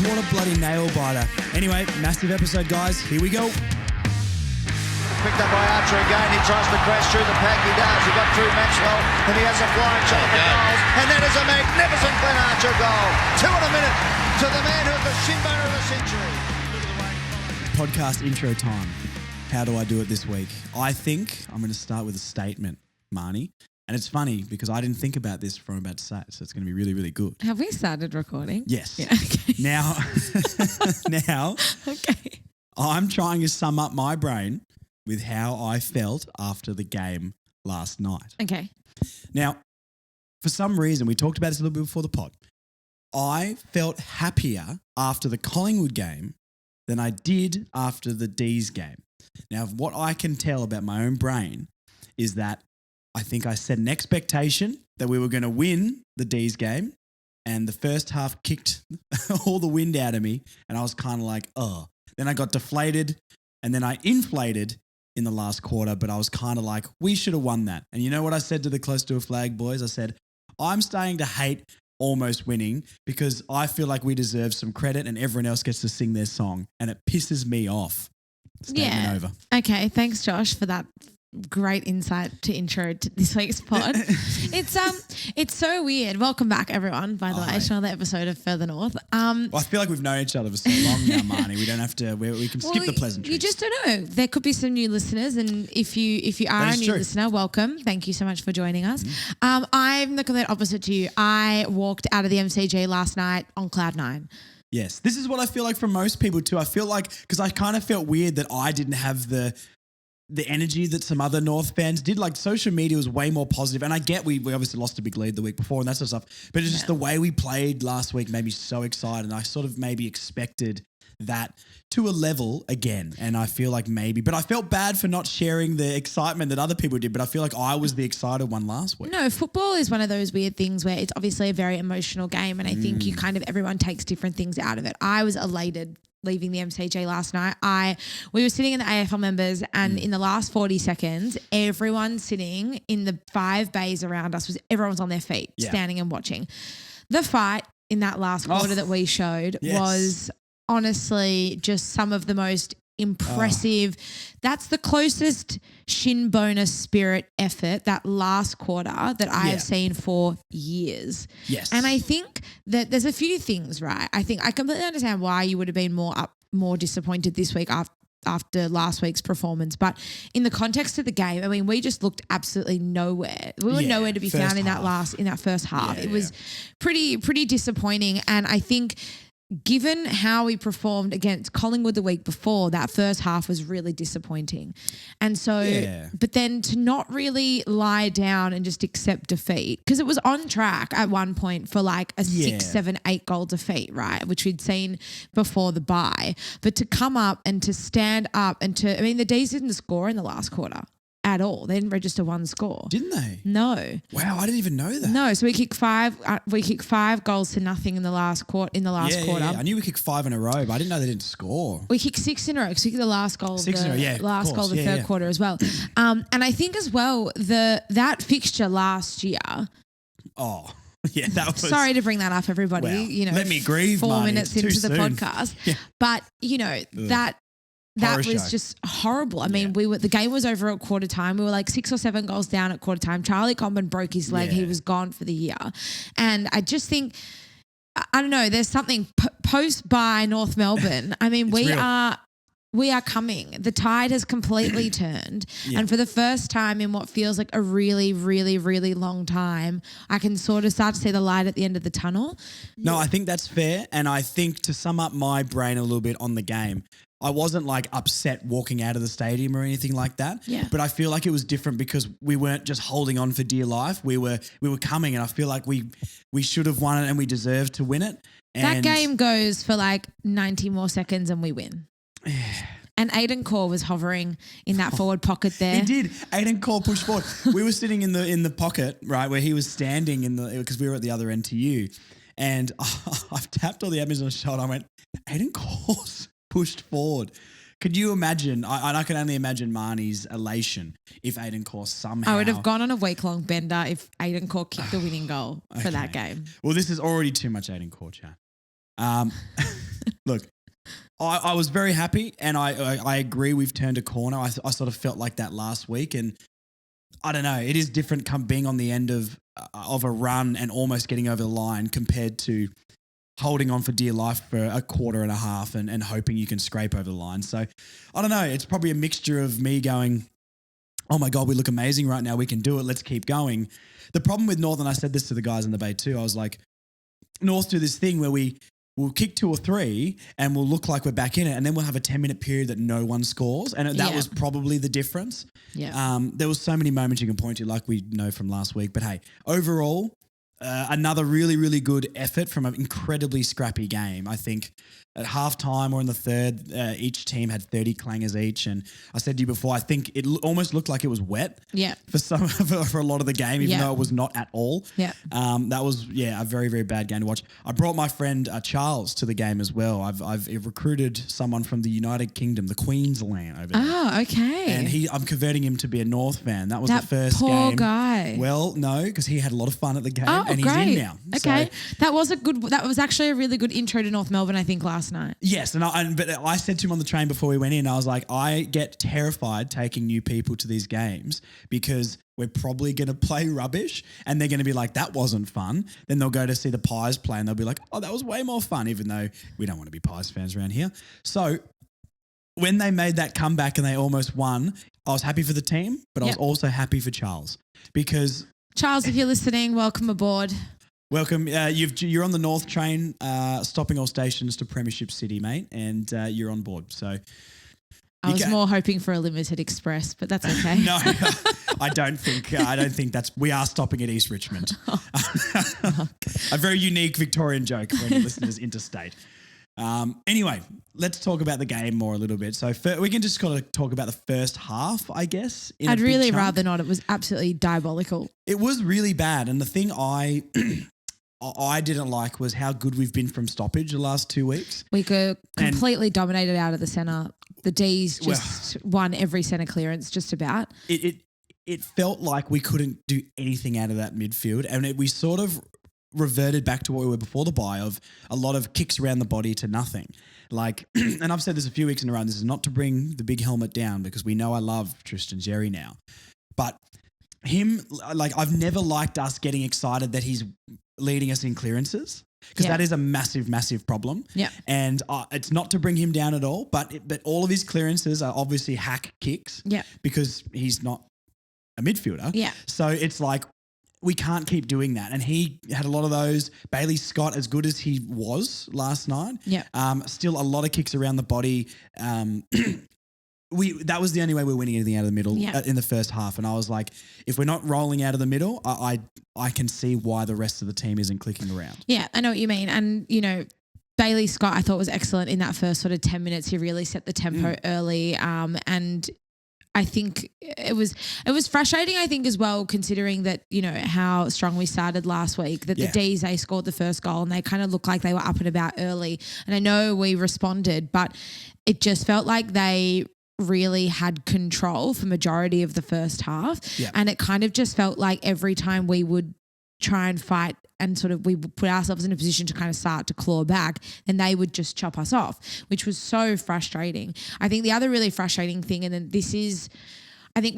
What a bloody nail biter. Anyway, massive episode, guys. Here we go. Picked up by Archer again. He tries to crash through the pack. He does. He got through Maxwell, and he has a flying shot for goals. And that is a magnificent Glenn Archer goal. 2 in a minute to the man who is the Shinboner of the century. Podcast intro time. How do I do it this week? I think I'm going to start with a statement, Marnie. And it's funny because I didn't think about this before I'm about to say it, so it's going to be really, really good. Have we started recording? Yes. Yeah, okay. Now, Okay. I'm trying to sum up my brain with how I felt after the game last night. Okay. Now, for some reason, we talked about this a little bit before the pod. I felt happier after the Collingwood game than I did after the Dees game. Now, what I can tell about my own brain is that I think I set an expectation that we were going to win the Dees game, and the first half kicked all the wind out of me, and I was kind of like, oh. Then I got deflated, and then I inflated in the last quarter, but I was kind of like, we should have won that. And you know what I said to the Close to a Flag boys? I said, I'm starting to hate almost winning because I feel like we deserve some credit and everyone else gets to sing their song, and it pisses me off. Statement over. Okay. Thanks, Josh, for that great insight to intro to this week's pod. It's so weird. Welcome back, everyone, by the way, to another episode of Further North. Well, I feel like we've known each other for so long now, Marnie. We don't have to, we can skip the pleasantries. You just don't know. There could be some new listeners, and if you are a new listener, welcome. Thank you so much for joining us. I'm the complete opposite to you. I walked out of the MCG last night on cloud 9. Yes. This is what I feel like from most people too. I feel like, because I kind of felt weird that I didn't have the energy that some other North fans did. Like, social media was way more positive. And I get we obviously lost a big lead the week before and that sort of stuff. But it's just the way we played last week made me so excited. And I sort of maybe expected that to a level again. And I feel like but I felt bad for not sharing the excitement that other people did. But I feel like I was the excited one last week. No, football is one of those weird things where it's obviously a very emotional game. And I think everyone takes different things out of it. I was elated leaving the MCG last night. We were sitting in the AFL members, and in the last 40 seconds, everyone sitting in the 5 bays around us everyone's on their feet, standing and watching. The fight in that last quarter that we showed was honestly just some of the most impressive. That's the closest Shinboner spirit effort, that last quarter, that I have seen for years. Yes. And I think that there's a few things, right? I think I completely understand why you would have been more disappointed this week after last week's performance. But in the context of the game, I mean, we just looked absolutely nowhere. We were nowhere to be found in that first half. It was pretty disappointing. And I think given how we performed against Collingwood the week before, that first half was really disappointing. And so, but then to not really lie down and just accept defeat, because it was on track at one point for like a 6, 7, 8 goal defeat, right? Which we'd seen before the bye. But to come up and to stand up and the Dees didn't score in the last quarter at all. They didn't register one score. Didn't they? No. Wow, I didn't even know that. No, so we kicked 5 goals to nothing in the last quarter. Yeah, I knew we kicked 5 in a row, but I didn't know they didn't score. We kicked 6 in a row because we kicked the last goal of the third quarter as well. And I think as well that fixture last year. Oh. Yeah, that was. Sorry to bring that up, everybody. Well, you know, let me grieve, 4 Marnie. minutes into the podcast. Yeah. But you know that was just horrible. I mean, the game was over at quarter time. We were like 6 or 7 goals down at quarter time. Charlie Comben broke his leg. He was gone for the year. And I just think, I don't know, there's something post by North Melbourne. I mean, we are coming. The tide has completely turned. Yeah. And for the first time in what feels like a really, really, really long time, I can sort of start to see the light at the end of the tunnel. No, I think that's fair. And I think to sum up my brain a little bit on the game, I wasn't like upset walking out of the stadium or anything like that. Yeah. But I feel like it was different because we weren't just holding on for dear life. We were coming, and I feel like we should have won it and we deserved to win it. And that game goes for like 90 more seconds and we win. And Aiden Core was hovering in that forward pocket there. He did. Aiden Core pushed forward. We were sitting in the pocket, right, where he was standing because we were at the other end to you. And I've tapped all the admins on the shoulder. I went, Aiden Core's pushed forward. Could you imagine? I can only imagine Marnie's elation if Aiden Core somehow. I would have gone on a week-long bender if Aiden Core kicked the winning goal for that game. Well, this is already too much Aiden Core chat. Look, I was very happy, and I agree we've turned a corner. I sort of felt like that last week, and I don't know. It is different being on the end of a run and almost getting over the line compared to holding on for dear life for a quarter and a half and hoping you can scrape over the line. So I don't know. It's probably a mixture of me going, oh my God, we look amazing right now. We can do it. Let's keep going. The problem with North, and I said this to the guys in the Bay too, I was like, North do this thing where we'll kick 2 or 3 and we'll look like we're back in it, and then we'll have a 10-minute period that no one scores, and that was probably the difference. Yeah. There was so many moments you can point to, like we know from last week. But hey, overall, another really, really good effort from an incredibly scrappy game. I think at halftime or in the third, each team had 30 clangers each. And I said to you before, I think it almost looked like it was wet for a lot of the game, even though it was not at all. Yeah. That was, a very, very bad game to watch. I brought my friend Charles to the game as well. I've recruited someone from the United Kingdom, the Queensland over there. Oh, okay. And I'm converting him to be a North fan. That was the first game. Poor guy. Well, no, because he had a lot of fun at the game, and great. he's in now. Okay. So, that was actually a really good intro to North Melbourne, I think, last night. yes, but I said to him on the train before we went in, I was like, I get terrified taking new people to these games because we're probably going to play rubbish, and they're going to be like, that wasn't fun. Then they'll go to see the Pies play, and they'll be like, oh, that was way more fun, even though we don't want to be Pies fans around here. So when they made that comeback and they almost won, I was happy for the team, but I was also happy for Charles because... Charles, if you're listening, welcome aboard. Welcome. You're on the North train, stopping all stations to Premiership City, mate, and you're on board. So I was more hoping for a limited express, but that's okay. No, I don't think we are stopping at East Richmond. A very unique Victorian joke for any listeners interstate. Anyway, let's talk about the game more a little bit. So we can just kind of talk about the first half, I guess. I'd really rather not. It was absolutely diabolical. It was really bad. And the thing I didn't like was how good we've been from stoppage the last 2 weeks. We got completely dominated out of the centre. The Dees just won every centre clearance just about. It felt like we couldn't do anything out of that midfield, and we sort of reverted back to what we were before the bye of a lot of kicks around the body to nothing. Like, and I've said this a few weeks in a row, and this is not to bring the big helmet down because we know I love Tristan Xerri now. But him, like, I've never liked us getting excited that he's leading us in clearances because that is a massive, massive problem. Yeah. And it's not to bring him down at all, but all of his clearances are obviously hack kicks because he's not a midfielder. Yeah. So it's like, we can't keep doing that. And he had a lot of those. Bailey Scott, as good as he was last night, still a lot of kicks around the body. That was the only way we're winning anything out of the middle in the first half. And I was like, if we're not rolling out of the middle, I can see why the rest of the team isn't clicking around. Yeah, I know what you mean. And, you know, Bailey Scott I thought was excellent in that first sort of 10 minutes. He really set the tempo early and I think it was frustrating, I think, as well, considering that, you know, how strong we started last week, that the Dees, they scored the first goal and they kind of looked like they were up and about early. And I know we responded, but it just felt like they really had control for majority of the first half. Yeah. And it kind of just felt like every time we would try and fight and sort of we would put ourselves in a position to kind of start to claw back, then they would just chop us off, which was so frustrating. I think the other really frustrating thing, and then this is, I think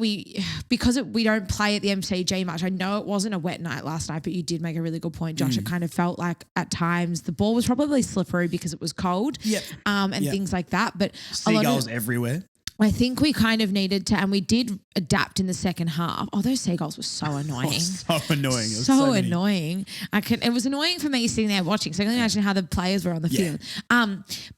because we don't play at the MCG much, I know it wasn't a wet night last night, but you did make a really good point, Josh. It kind of felt like at times the ball was probably slippery because it was cold and things like that. But seagulls everywhere. I think we kind of needed to, and we did adapt in the second half. Oh, those seagulls were so annoying. So annoying. So annoying. It was annoying for me sitting there watching. So I can imagine how the players were on the field.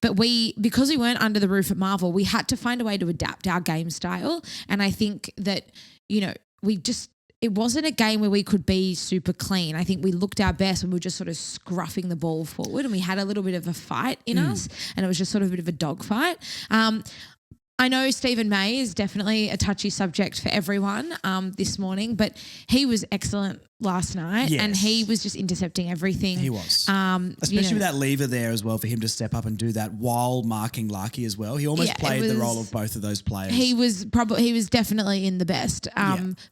But because we weren't under the roof at Marvel, we had to find a way to adapt our game style. And I think that, you know, it wasn't a game where we could be super clean. I think we looked our best when we were just sort of scruffing the ball forward, and we had a little bit of a fight in us, and it was just sort of a bit of a dogfight. I know Stephen May is definitely a touchy subject for everyone this morning, but he was excellent last night, and Yes. he was just intercepting everything. He was. with Especially with that lever there as well, for him to step up and do that while marking Larky as well. He almost Yeah, it played the role was- of both of those players. He was definitely in the best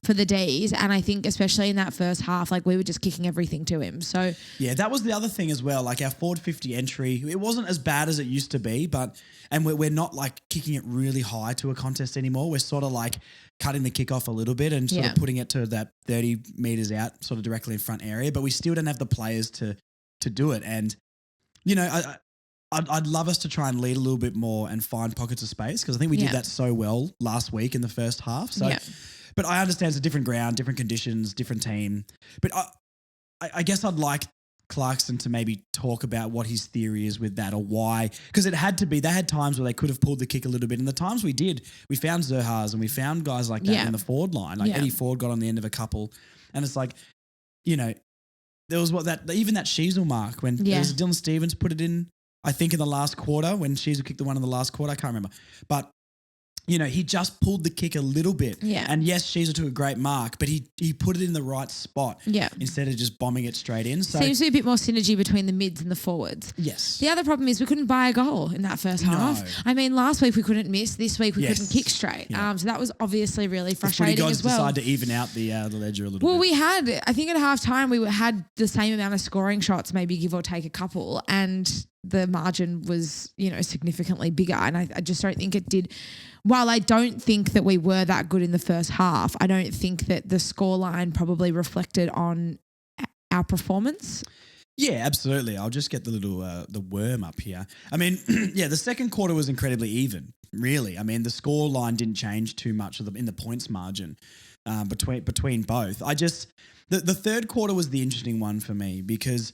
for the Dees, and I think especially in that first half, like we were just kicking everything to him. So Yeah, that was the other thing as well. Like our forward 50 entry, it wasn't as bad as it used to be, and we're not like kicking it really high to a contest anymore. We're sort of like cutting the kickoff a little bit and sort of putting it to that 30 meters out, sort of directly in front area. But we still don't have the players to do it. And you know, I'd love us to try and lead a little bit more and find pockets of space, because I think we did that so well last week in the first half. So, but I understand it's a different ground, different conditions, different team. But I guess I'd like Clarkson to maybe talk about what his theory is with that, or why, because it had to be, they had times where they could have pulled the kick a little bit, and the times we did, we found Zerhars and we found guys like that in the forward line, like Eddie Ford got on the end of a couple, and it's like, you know, there was even that Sheez mark when there was Dylan Stevens put it in, I think in the last quarter, when Sheez kicked the one in the last quarter, I can't remember, but you know, he just pulled the kick a little bit. Yeah. And yes, Sheezer took a great mark, but he put it in the right spot instead of just bombing it straight in. So seems to be a bit more synergy between the mids and the forwards. Yes. The other problem is we couldn't buy a goal in that first half. I mean, last week we couldn't miss. This week we couldn't kick straight. Yeah. So that was obviously really the frustrating footy gods as well. decided to even out the ledger a little Well, bit. we had, I think at half time we had the same amount of scoring shots, maybe give or take a couple, and the margin was, you know, significantly bigger. And I just don't think it did. While I don't think that we were that good in the first half, I don't think that the scoreline probably reflected on our performance. Yeah, absolutely. I'll just get the little the worm up here. I mean, the second quarter was incredibly even, really. I mean, the score line didn't change too much in the points margin between both. The third quarter was the interesting one for me, because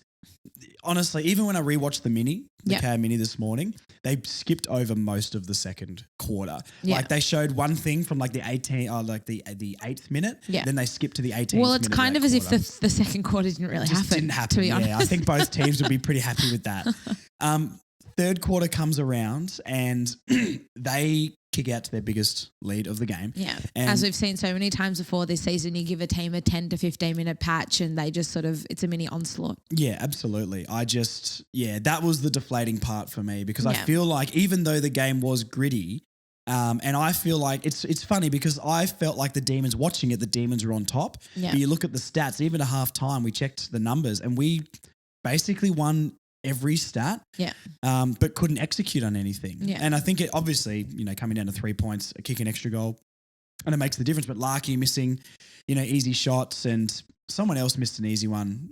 honestly, even when I rewatched the KO mini this morning, they skipped over most of the second quarter. Yeah. Like they showed one thing from like the 8th minute, then they skipped to the 18th minute. Well, it's kind of as if the second quarter didn't really happen. Didn't happen, to be honest. Yeah, I think both teams would be pretty happy with that. Third quarter comes around and they kick out to their biggest lead of the game. Yeah. And as we've seen so many times before this season, you give a team a 10 to 15 minute patch and they just it's a mini onslaught. Yeah, absolutely. That was the deflating part for me, because I feel like even though the game was gritty, and I feel like it's funny because I felt like the Demons were on top. Yeah. But you look at the stats, even at half time, we checked the numbers and we basically won every stat, but couldn't execute on anything. Yeah. And I think it obviously, you know, coming down to 3 points, a kick an extra goal, and it makes the difference. But Larky missing, you know, easy shots, and someone else missed an easy one.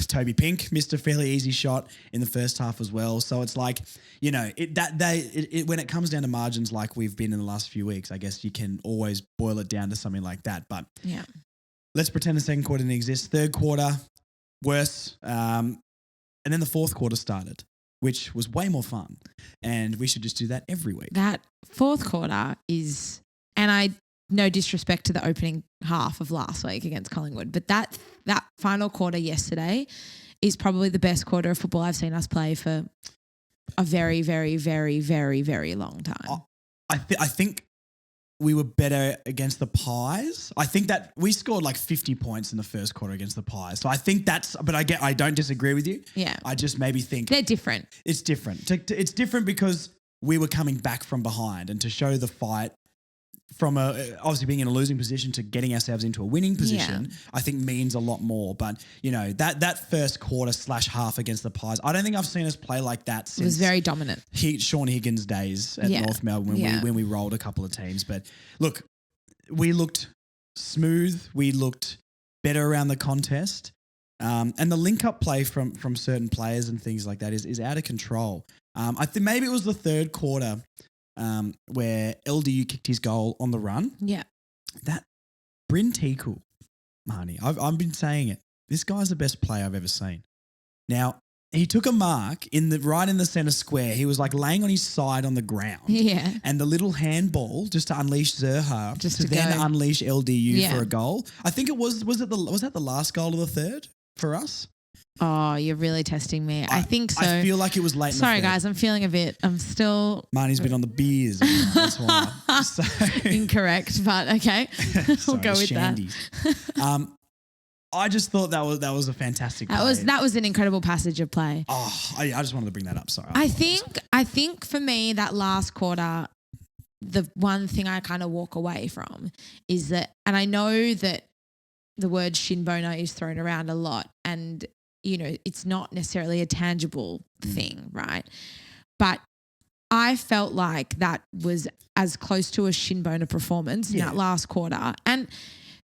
Toby Pink missed a fairly easy shot in the first half as well. So it's like, you know, when it comes down to margins like we've been in the last few weeks, I guess you can always boil it down to something like that. But let's pretend the second quarter didn't exist. Third quarter, worse. And then the fourth quarter started, which was way more fun. And we should just do that every week. That fourth quarter is, and I no disrespect to the opening half of last week against Collingwood, but that final quarter yesterday is probably the best quarter of football I've seen us play for a very, very, very, very, very long time. I think we were better against the Pies. I think that we scored like 50 points in the first quarter against the Pies. So I think but I don't disagree with you. Yeah. I just maybe think they're different. It's different. It's different because we were coming back from behind, and to show the fight from obviously being in a losing position to getting ourselves into a winning position, I think means a lot more. But, you know, that first quarter / half against the Pies, I don't think I've seen us play like that since. It was very dominant. Sean Higgins' days at North Melbourne when we rolled a couple of teams. But look, we looked smooth. We looked better around the contest. And the link-up play from certain players and things like that is out of control. I think maybe it was the third quarter where LDU kicked his goal on the run. Yeah. That Bryn Teakle, Marnie, I've been saying it. This guy's the best player I've ever seen. Now, he took a mark right in the centre square. He was like laying on his side on the ground. Yeah. And the little handball just to unleash Zerr to then unleash LDU for a goal. I think it was that the last goal of the third for us? Oh, you're really testing me. I think so. I feel like it was late. Sorry, guys. I'm feeling I'm still. Marnie's been on the beers. That's why. So. Incorrect, but okay. We'll go with shandies. that. I just thought that was a fantastic play. That was an incredible passage of play. Oh, I just wanted to bring that up. Sorry. I think for me that last quarter, the one thing I kind of walk away from is that, and I know that the word Shinboner is thrown around a lot, and it's not necessarily a tangible thing, right? But I felt like that was as close to a Shinboner performance in that last quarter. And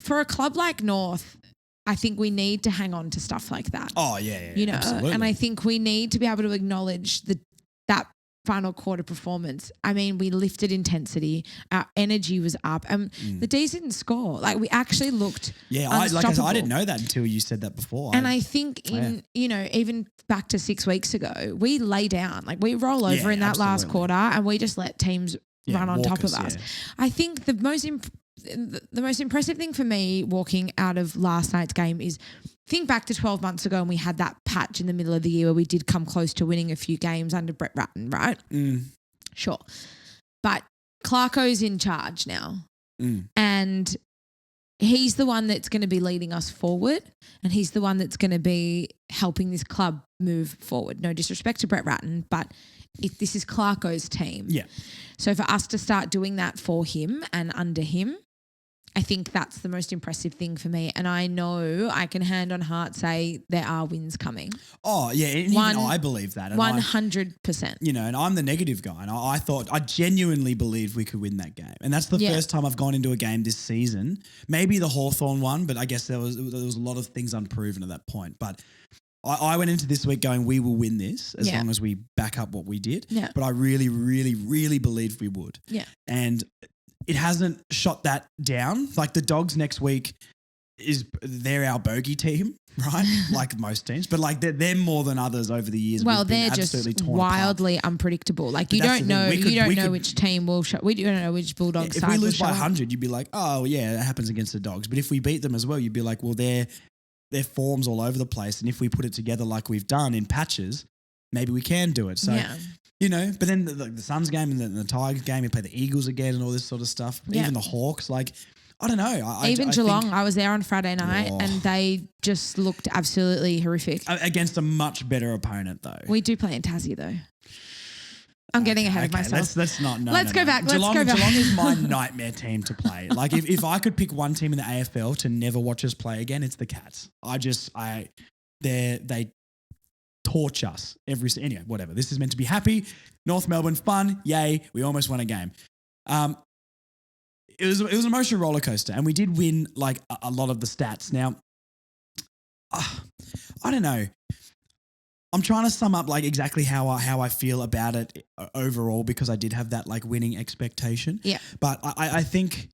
for a club like North, I think we need to hang on to stuff like that. Oh, yeah. Absolutely. And I think we need to be able to acknowledge that final quarter performance. I mean, we lifted intensity. Our energy was up. And the Dees didn't score. Like, we actually looked unstoppable. I didn't know that until you said that before. And I think even back to 6 weeks ago, we lay down. Like, we roll over in that last quarter and we just let teams run on top of us. Yeah. I think the most impressive thing for me walking out of last night's game is think back to 12 months ago and we had that patch in the middle of the year where we did come close to winning a few games under Brett Ratton, right? Sure. But Clarko's in charge now and he's the one that's going to be leading us forward and he's the one that's going to be helping this club move forward. No disrespect to Brett Ratton, but this is Clarko's team. Yeah. So for us to start doing that for him and under him, I think that's the most impressive thing for me. And I know I can hand on heart say there are wins coming. Oh, yeah. And even I believe that. And 100%. And I'm the negative guy. And I genuinely believed we could win that game. And that's the first time I've gone into a game this season. Maybe the Hawthorn one, but I guess there was a lot of things unproven at that point. But I went into this week going, we will win this as long as we back up what we did. Yeah. But I really, really, really believed we would. Yeah. And it hasn't shot that down. Like the Dogs next week they're our bogey team, right? Like most teams, but like they're more than others over the years. Well, they're just wildly unpredictable. Like you don't know which team will show. We don't know which Bulldogs side will show. If we lose by 100, you'd be like, oh yeah, that happens against the Dogs. But if we beat them as well, you'd be like, well, their form's all over the place, and if we put it together like we've done in patches, maybe we can do it. So. Yeah. But then the Suns game and the Tigers game, you play the Eagles again and all this sort of stuff. Yeah. Even the Hawks, like, I don't know. Even Geelong, I was there on Friday night and they just looked absolutely horrific. Against a much better opponent, though. We do play in Tassie, though. I'm getting ahead of myself. Let's not. Let's go back. Geelong is my nightmare team to play. Like, if I could pick one team in the AFL to never watch us play again, it's the Cats. They torch us anyway, whatever. This is meant to be happy. North Melbourne, fun, yay, we almost won a game. It was an emotional roller coaster and we did win like a lot of the stats. Now, I don't know. I'm trying to sum up like exactly how I feel about it overall because I did have that like winning expectation. Yeah. But I think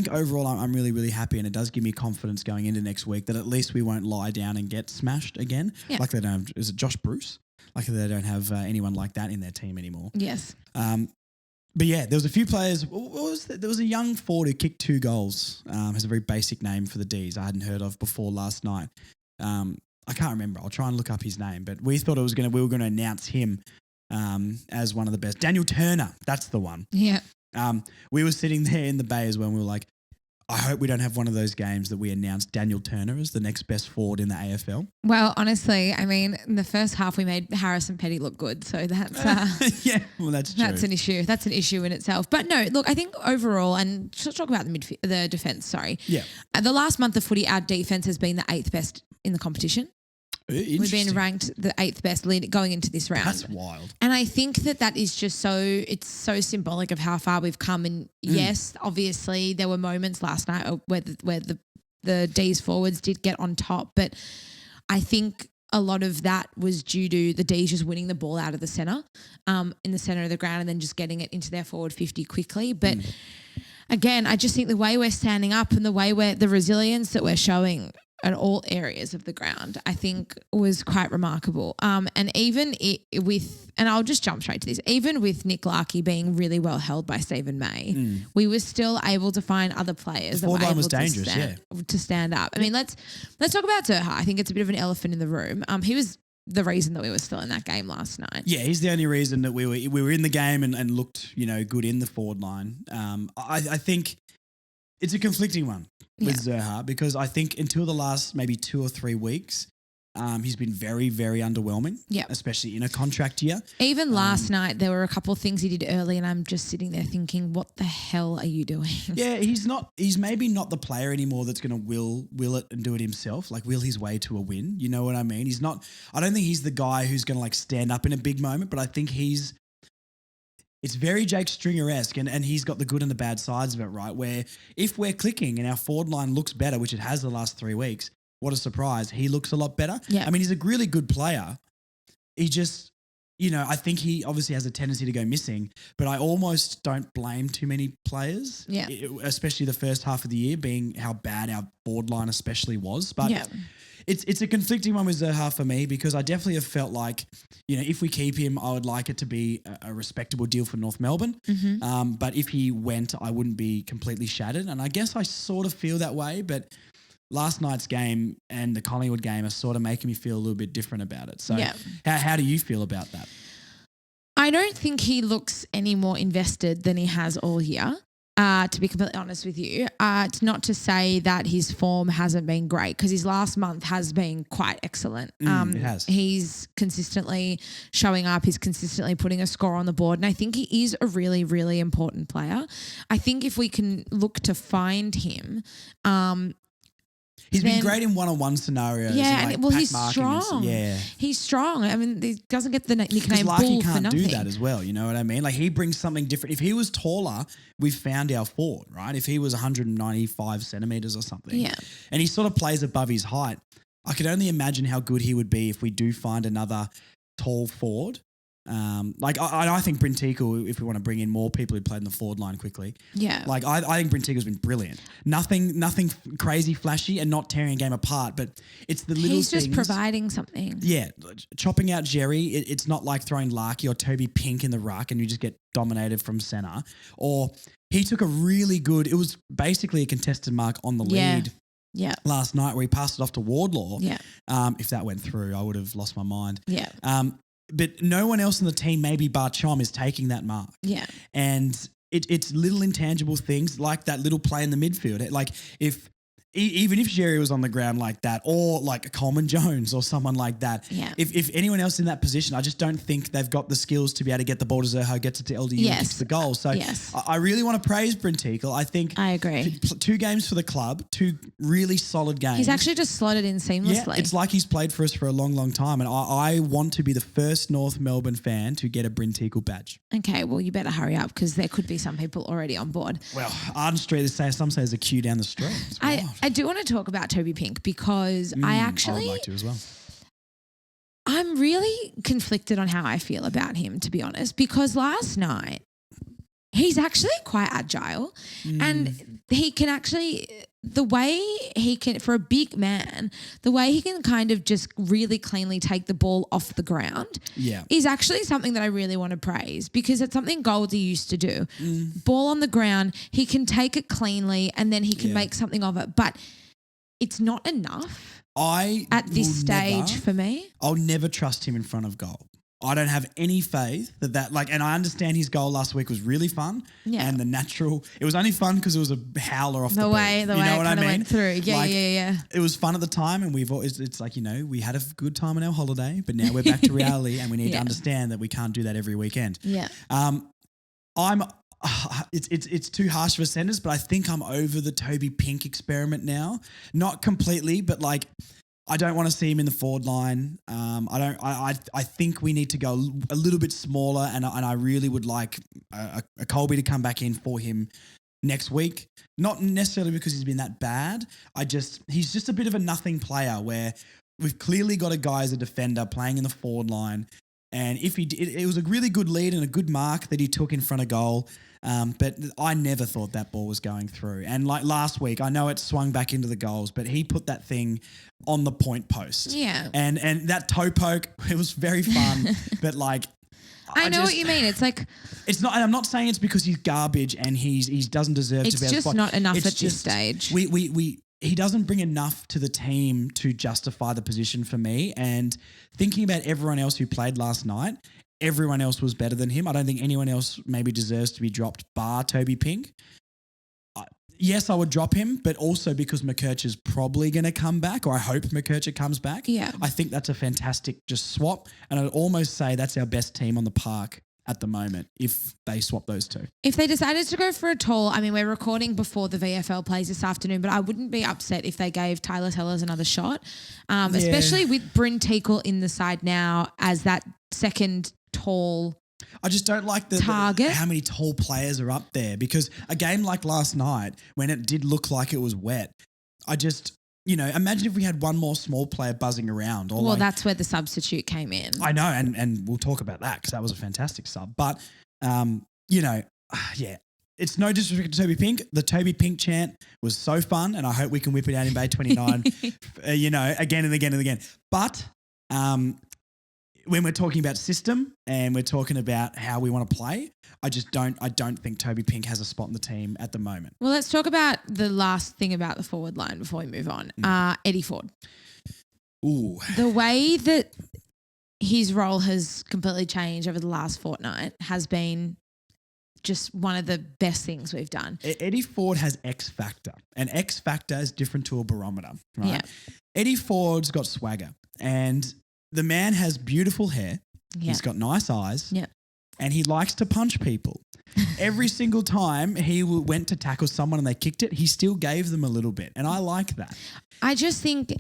overall I'm really, really happy and it does give me confidence going into next week that at least we won't lie down and get smashed again. Yeah. Like they don't have, is it Josh Bruce? Like they don't have anyone like that in their team anymore. Yes. But yeah, there was a few players. There was a young forward who kicked 2 goals. Has a very basic name for the Dees I hadn't heard of before last night. I can't remember. I'll try and look up his name. But we thought we were going to announce him as one of the best. Daniel Turner, that's the one. Yeah. We were sitting there in the bay as well and we were like, I hope we don't have one of those games that we announced Daniel Turner as the next best forward in the AFL. Well, honestly, I mean, in the first half we made Harrison Petty look good. So that's yeah, well, that's true. That's an issue. That's an issue in itself. But no, look, I think overall, and let's talk about the defence, sorry. Yeah. The last month of footy, our defence has been the 8th best in the competition. We've been ranked the 8th best going into this round. That's wild. And I think that is just it's so symbolic of how far we've come. And yes, obviously there were moments last night where the Dees forwards did get on top, but I think a lot of that was due to the Dees just winning the ball out of the centre, in the centre of the ground and then just getting it into their forward 50 quickly. But again, I just think the way we're standing up and the resilience that we're showing in all areas of the ground, I think was quite remarkable. And even and I'll just jump straight to this, even with Nick Larkey being really well held by Stephen May, we were still able to find other players that were able to stand up. I mean, let's talk about Zerr. I think it's a bit of an elephant in the room. He was the reason that we were still in that game last night. Yeah, he's the only reason that we were in the game and looked, good in the forward line. I think It's a conflicting one with Yeah. Zerr because I think until the last maybe 2 or 3 weeks, he's been very, very underwhelming, especially in a contract year. Even last night, there were a couple of things he did early, and I'm just sitting there thinking, what the hell are you doing? Yeah, he's maybe not the player anymore that's going to will it and do it himself, like will his way to a win. You know what I mean? I don't think he's the guy who's going to like stand up in a big moment, but I think it's very Jake Stringer-esque and he's got the good and the bad sides of it, right? Where if we're clicking and our forward line looks better, which it has the last 3 weeks, what a surprise. He looks a lot better. Yeah. I mean, he's a really good player. He just, I think he obviously has a tendency to go missing, but I almost don't blame too many players, especially the first half of the year being how bad our forward line especially was. But it's a conflicting one with Zerr for me because I definitely have felt like, if we keep him, I would like it to be a respectable deal for North Melbourne. But if he went, I wouldn't be completely shattered. And I guess I sort of feel that way, but last night's game and the Collingwood game are sort of making me feel a little bit different about it. So how do you feel about that? I don't think he looks any more invested than he has all year. To be completely honest with you, it's not to say that his form hasn't been great because his last month has been quite excellent. It has. He's consistently showing up. He's consistently putting a score on the board. And I think he is a really, really important player. I think if we can look to find him, he's been great in one-on-one scenarios. Yeah, and he's strong. He's strong. I mean, he doesn't get the nickname Bull for nothing. Do that as well. You know what I mean? Like he brings something different. If he was taller, we've found our forward, right? If he was 195 centimeters or something, and he sort of plays above his height, I could only imagine how good he would be if we do find another tall forward. I think Brintico, if we want to bring in more people who played in the forward line quickly. I think Brintico's been brilliant. Nothing crazy flashy and not tearing a game apart, but it's the little things. He's just providing something. Yeah. Chopping out Jerry, it's not like throwing Larky or Toby Pink in the ruck and you just get dominated from centre. Or he took a really good, it was basically a contested mark on the lead. Last night where he passed it off to Wardlaw. If that went through, I would have lost my mind. But no one else in the team, maybe bar Chom, is taking that mark. And it's little intangible things like that little play in the midfield. Like even if Jerry was on the ground like that or like Coleman Jones or someone like that, if anyone else in that position, I just don't think they've got the skills to be able to get the ball to Zerr, gets it to LDU and kicks the goal. So I really want to praise Brintico. I think I agree. 2 games for the club, 2 really solid games. He's actually just slotted in seamlessly. Yeah, it's like he's played for us for a long, long time. And I want to be the first North Melbourne fan to get a Brintico badge. Okay, well, you better hurry up because there could be some people already on board. Well, Arden Street, some say there's a queue down the street. I do want to talk about Toby Pink because I would like to as well. I'm really conflicted on how I feel about him, to be honest, because last night he's actually quite agile and he can actually, the way he can, for a big man, the way he can kind of just really cleanly take the ball off the ground is actually something that I really want to praise because it's something Goldie used to do. Ball on the ground, he can take it cleanly and then he can make something of it. But it's not enough at this stage for me. I'll never trust him in front of goal. I don't have any faith that and I understand his goal last week was really fun. And it was only fun because it was a howler off the way beat. The way it kind of went through. Yeah. It was fun at the time and it's like, we had a good time on our holiday, but now we're back to reality and we need to understand that we can't do that every weekend. It's too harsh of a sentence, but I think I'm over the Toby Pink experiment now. Not completely, but like I don't want to see him in the forward line. I think we need to go a little bit smaller, and I really would like a Colby to come back in for him next week. Not necessarily because he's been that bad. He's just a bit of a nothing player where we've clearly got a guy as a defender playing in the forward line. And if it was a really good lead and a good mark that he took in front of goal. But I never thought that ball was going through. And like last week, I know it swung back into the goals, but he put that thing on the point post. Yeah. And that toe poke, it was very fun. But like, I know what you mean. It's like, it's not, and I'm not saying it's because he's garbage and he doesn't deserve to be. It's just not enough at this stage. He doesn't bring enough to the team to justify the position for me. And thinking about everyone else who played last night, everyone else was better than him. I don't think anyone else maybe deserves to be dropped bar Toby Pink. yes, I would drop him, but also because McKercher's probably going to come back, or I hope McKercher comes back. Yeah. I think that's a fantastic just swap. And I'd almost say that's our best team on the park at the moment if they swap those two. If they decided to go for a tall, I mean, we're recording before the VFL plays this afternoon, but I wouldn't be upset if they gave Tyler Tellers another shot, especially with Bryn Teakle in the side now as that second tall I just don't like target. how many tall players are up there, because a game like last night when it did look like it was wet, I just, imagine if we had one more small player buzzing around. Or that's where the substitute came in. I know, and we'll talk about that because that was a fantastic sub. But, it's no disrespect to Toby Pink. The Toby Pink chant was so fun, and I hope we can whip it out in Bay 29, again and again and again. But when we're talking about system and we're talking about how we want to play, I don't think Toby Pink has a spot in the team at the moment. Well, let's talk about the last thing about the forward line before we move on. Eddie Ford. Ooh. The way that his role has completely changed over the last fortnight has been just one of the best things we've done. Eddie Ford has X factor, and X factor is different to a barometer, right? Yeah. Eddie Ford's got swagger, and the man has beautiful hair. Yeah. He's got nice eyes. Yeah. And he likes to punch people. Every single time he went to tackle someone and they kicked it, he still gave them a little bit. And I like that. I just think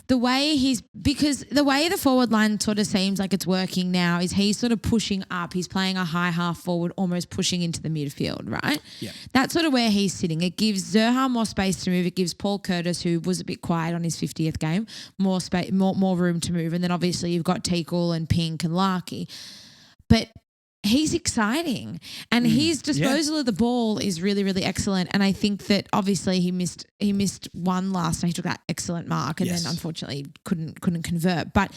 because the way the forward line sort of seems like it's working now is he's sort of pushing up. He's playing a high half forward, almost pushing into the midfield, right? Yeah. That's sort of where he's sitting. It gives Zerr more space to move. It gives Paul Curtis, who was a bit quiet on his 50th game, more space, more room to move. And then obviously you've got Teakle and Pink and Larky. But he's exciting, and his disposal of the ball is really, really excellent. And I think that obviously he missed one last night. He took that excellent mark, and then unfortunately couldn't convert. But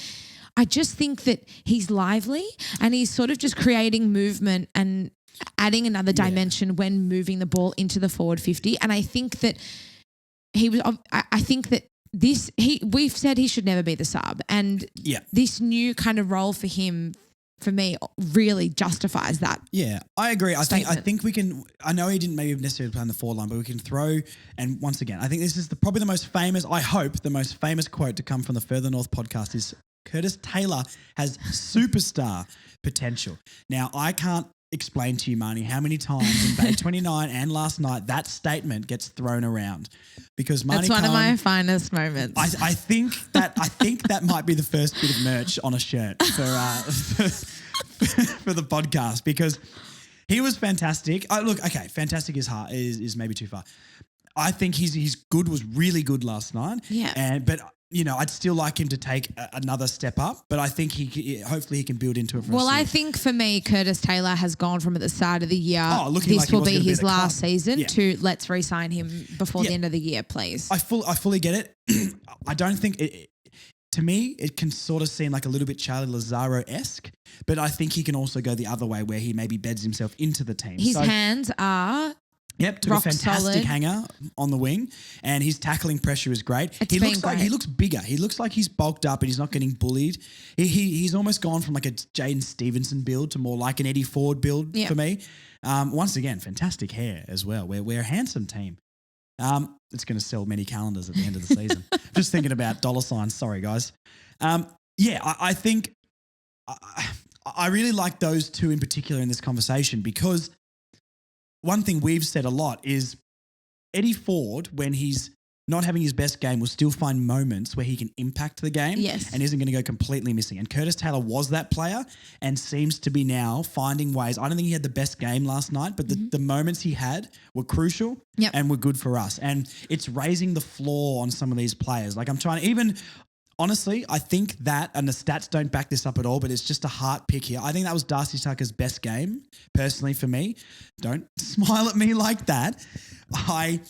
I just think that he's lively, and he's sort of just creating movement and adding another dimension when moving the ball into the forward 50. And I think that I think that we've said he should never be the sub, and this new kind of role for him, for me, really justifies that. Yeah, I agree. I statement. think we can. I know he didn't maybe necessarily play on the forward line, but we can throw. And once again, I think this is probably the most famous. I hope the most famous quote to come from the Further North podcast is Curtis Taylor has superstar potential. Now, I can't explain to you, Marnie, how many times in Bay 29 and last night that statement gets thrown around, because Marnie, that's one of my finest moments. I think that might be the first bit of merch on a shirt for the podcast, because he was fantastic. Fantastic is maybe too far. I think his good was really good last night. Yeah, but I'd still like him to take another step up, but I think hopefully he can build into it. I think for me, Curtis Taylor has gone from at the start of the year, looking this like will be his last season, Yeah. to let's re-sign him before the end of the year, please. I fully get it. I don't think to me, it can sort of seem like a little bit Charlie Lazaro-esque, but I think he can also go the other way where he maybe beds himself into the team. His hands are... Yep, took rock a fantastic solid hanger on the wing, and his tackling pressure is great. He looks bigger. He looks like he's bulked up and he's not getting bullied. He's almost gone from like a Jaden Stevenson build to more like an Eddie Ford build for me. Once again, fantastic hair as well. We're a handsome team. It's going to sell many calendars at the end of the season. Just thinking about dollar signs. Sorry, guys. I think I really like those two in particular in this conversation, because one thing we've said a lot is Eddie Ford, when he's not having his best game, will still find moments where he can impact the game and isn't going to go completely missing. And Curtis Taylor was that player and seems to be now finding ways. I don't think he had the best game last night, but the moments he had were crucial and were good for us. And it's raising the floor on some of these players. Like, I'm trying to even... Honestly, I think that, and the stats don't back this up at all, but it's just a heart pick here. I think that was Darcy Tucker's best game, personally, for me. Don't smile at me like that. I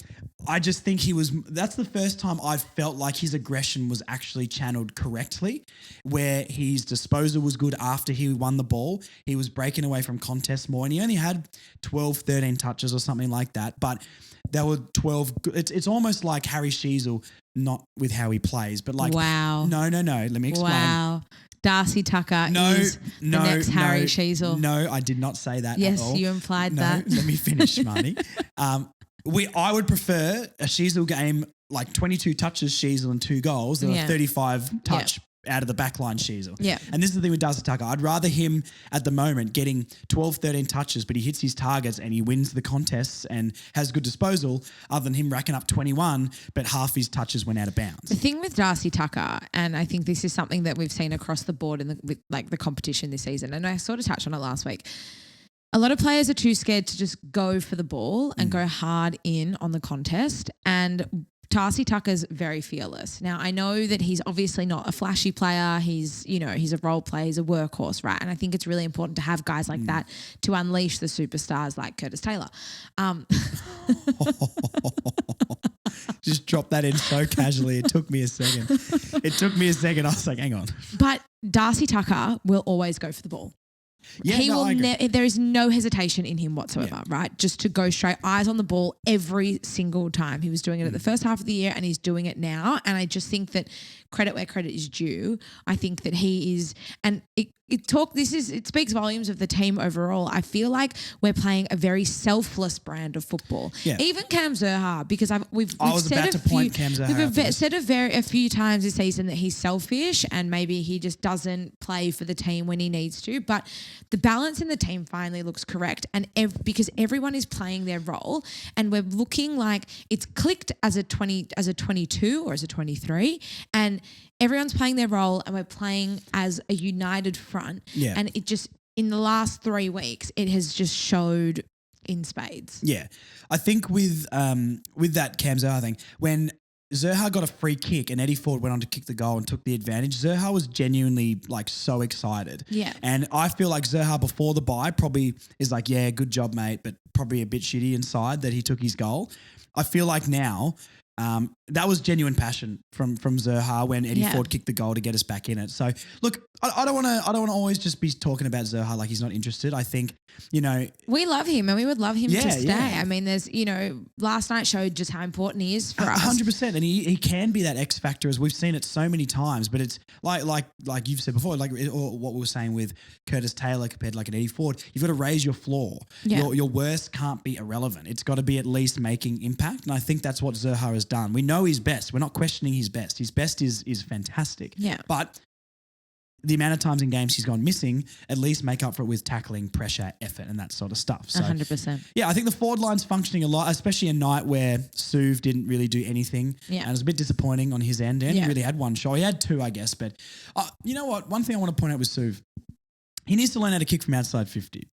just think that's the first time I've felt like his aggression was actually channeled correctly, where his disposal was good after he won the ball. He was breaking away from contests more, and he only had 12, 13 touches or something like that, but there were 12. It's almost like Harry Sheezel, not with how he plays, but like, wow. No. Let me explain. Wow. Darcy Tucker is the next Harry Sheezel. No, I did not say that at all. Yes, you implied that. Let me finish, Marnie. I would prefer a Sheezel game like 22 touches Sheezel and 2 goals than a 35 touch out of the backline Sheezel. Yeah. And this is the thing with Darcy Tucker. I'd rather him at the moment getting 12, 13 touches, but he hits his targets and he wins the contests and has good disposal, other than him racking up 21, but half his touches went out of bounds. The thing with Darcy Tucker, and I think this is something that we've seen across the board with the competition this season, and I sort of touched on it last week. A lot of players are too scared to just go for the ball and go hard in on the contest, and Darcy Tucker's very fearless. Now, I know that he's obviously not a flashy player. He's a role player. He's a workhorse, right? And I think it's really important to have guys like that to unleash the superstars like Curtis Taylor. Just drop that in so casually. It took me a second. I was like, hang on. But Darcy Tucker will always go for the ball. Yeah, There is no hesitation in him whatsoever, right? Just to go straight, eyes on the ball every single time. He was doing it at the first half of the year and he's doing it now. And I just think that credit where credit is due. I think that he is, and it speaks volumes of the team overall. I feel like we're playing a very selfless brand of football. Yeah. Even Cam Zerr, because we've said a few times this season that he's selfish and maybe he just doesn't play for the team when he needs to. But the balance in the team finally looks correct, and because everyone is playing their role, and we're looking like it's clicked as a 22 or as a 23, and everyone's playing their role and we're playing as a united front. Yeah. And it just, in the last 3 weeks, it has just showed in spades. Yeah. I think with that Cam Zerr thing, when Zerr got a free kick and Eddie Ford went on to kick the goal and took the advantage, Zerr was genuinely like so excited. Yeah. And I feel like Zerr before the bye probably is like, yeah, good job, mate, but probably a bit shitty inside that he took his goal. I feel like now that was genuine passion from Zerr when Eddie Ford kicked the goal to get us back in it. So look, I don't want to always just be talking about Zerr like he's not interested. I think, we love him and we would love him to stay. Yeah. I mean, there's, last night showed just how important he is for us. 100%. And he can be that X factor, as we've seen it so many times, but it's like you've said before, or what we were saying with Curtis Taylor compared to like an Eddie Ford, you've got to raise your floor. Yeah. Your worst can't be irrelevant. It's got to be at least making impact. And I think that's what Zerr has done. We know he's best. We're not questioning his best. His best is fantastic. Yeah. But the amount of times in games he's gone missing, at least make up for it with tackling, pressure, effort, and that sort of stuff. So, 100%. Yeah, I think the forward line's functioning a lot, especially a night where Suv didn't really do anything. Yeah. And it was a bit disappointing on his end. He really had one shot. He had 2, I guess. But you know what? One thing I want to point out with Suv, he needs to learn how to kick from outside 50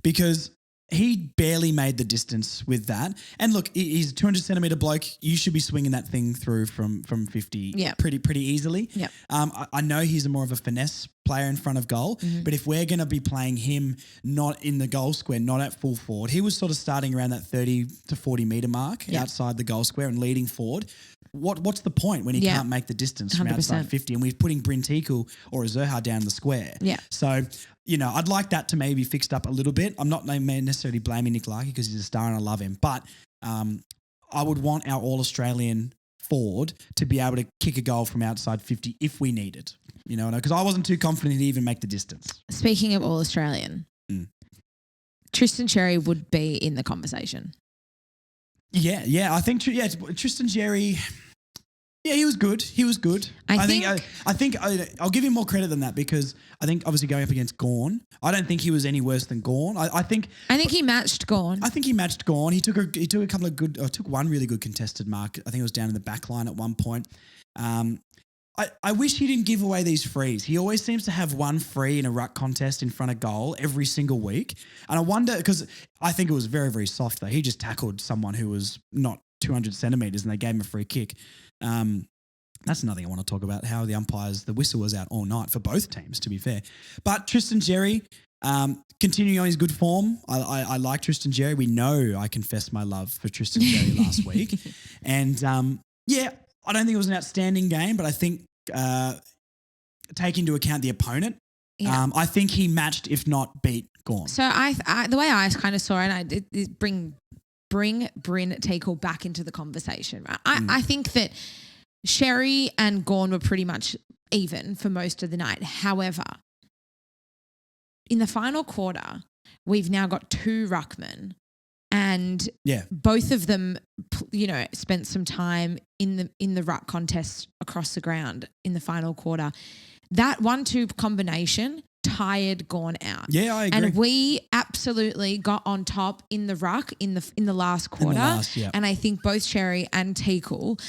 because he barely made the distance with that. And look, he's a 200-centimetre bloke. You should be swinging that thing through from 50 pretty easily. Yeah. I know he's more of a finesse player in front of goal, but if we're going to be playing him not in the goal square, not at full forward, he was sort of starting around that 30 to 40 metre mark outside the goal square and leading forward. What's the point when he can't make the distance from 100%. outside 50 and we're putting Bryn Tiku or a Zerr down the square? Yeah. So, I'd like that to maybe fixed up a little bit. I'm not necessarily blaming Nick Larkey because he's a star and I love him, but I would want our All-Australian forward to be able to kick a goal from outside 50 if we need it. Because I wasn't too confident he'd even make the distance. Speaking of All-Australian, Tristan Xerri would be in the conversation. Yeah. I think Tristan Xerri. Yeah, he was good. I think I'll give him more credit than that because I think obviously going up against Gawn, I don't think he was any worse than Gawn. I think he matched Gawn. I think he matched Gawn. He took a couple of good, took one really good contested mark. I think it was down in the back line at one point. I wish he didn't give away these frees. He always seems to have one free in a ruck contest in front of goal every single week. And I wonder, because I think it was very, very soft though. He just tackled someone who was not 200 centimetres and they gave him a free kick. That's another thing I want to talk about, how the umpires, the whistle was out all night for both teams, to be fair. But Tristan Xerri, continuing on his good form, I like Tristan Xerri. We know I confessed my love for Tristan Xerri last week. And I don't think it was an outstanding game, but I think take into account the opponent, I think he matched, if not beat, Gawn. So the way I kind of saw it, I did bring Bryn Tiku back into the conversation. Right? I think that Xerri and Gawn were pretty much even for most of the night. However, in the final quarter, we've now got 2 ruckmen and both of them, spent some time in the ruck contest across the ground in the final quarter. That 1-2 combination tired Gawn out. Yeah, I agree. And we absolutely got on top in the ruck in the last quarter. And I think both Sherry and Teakle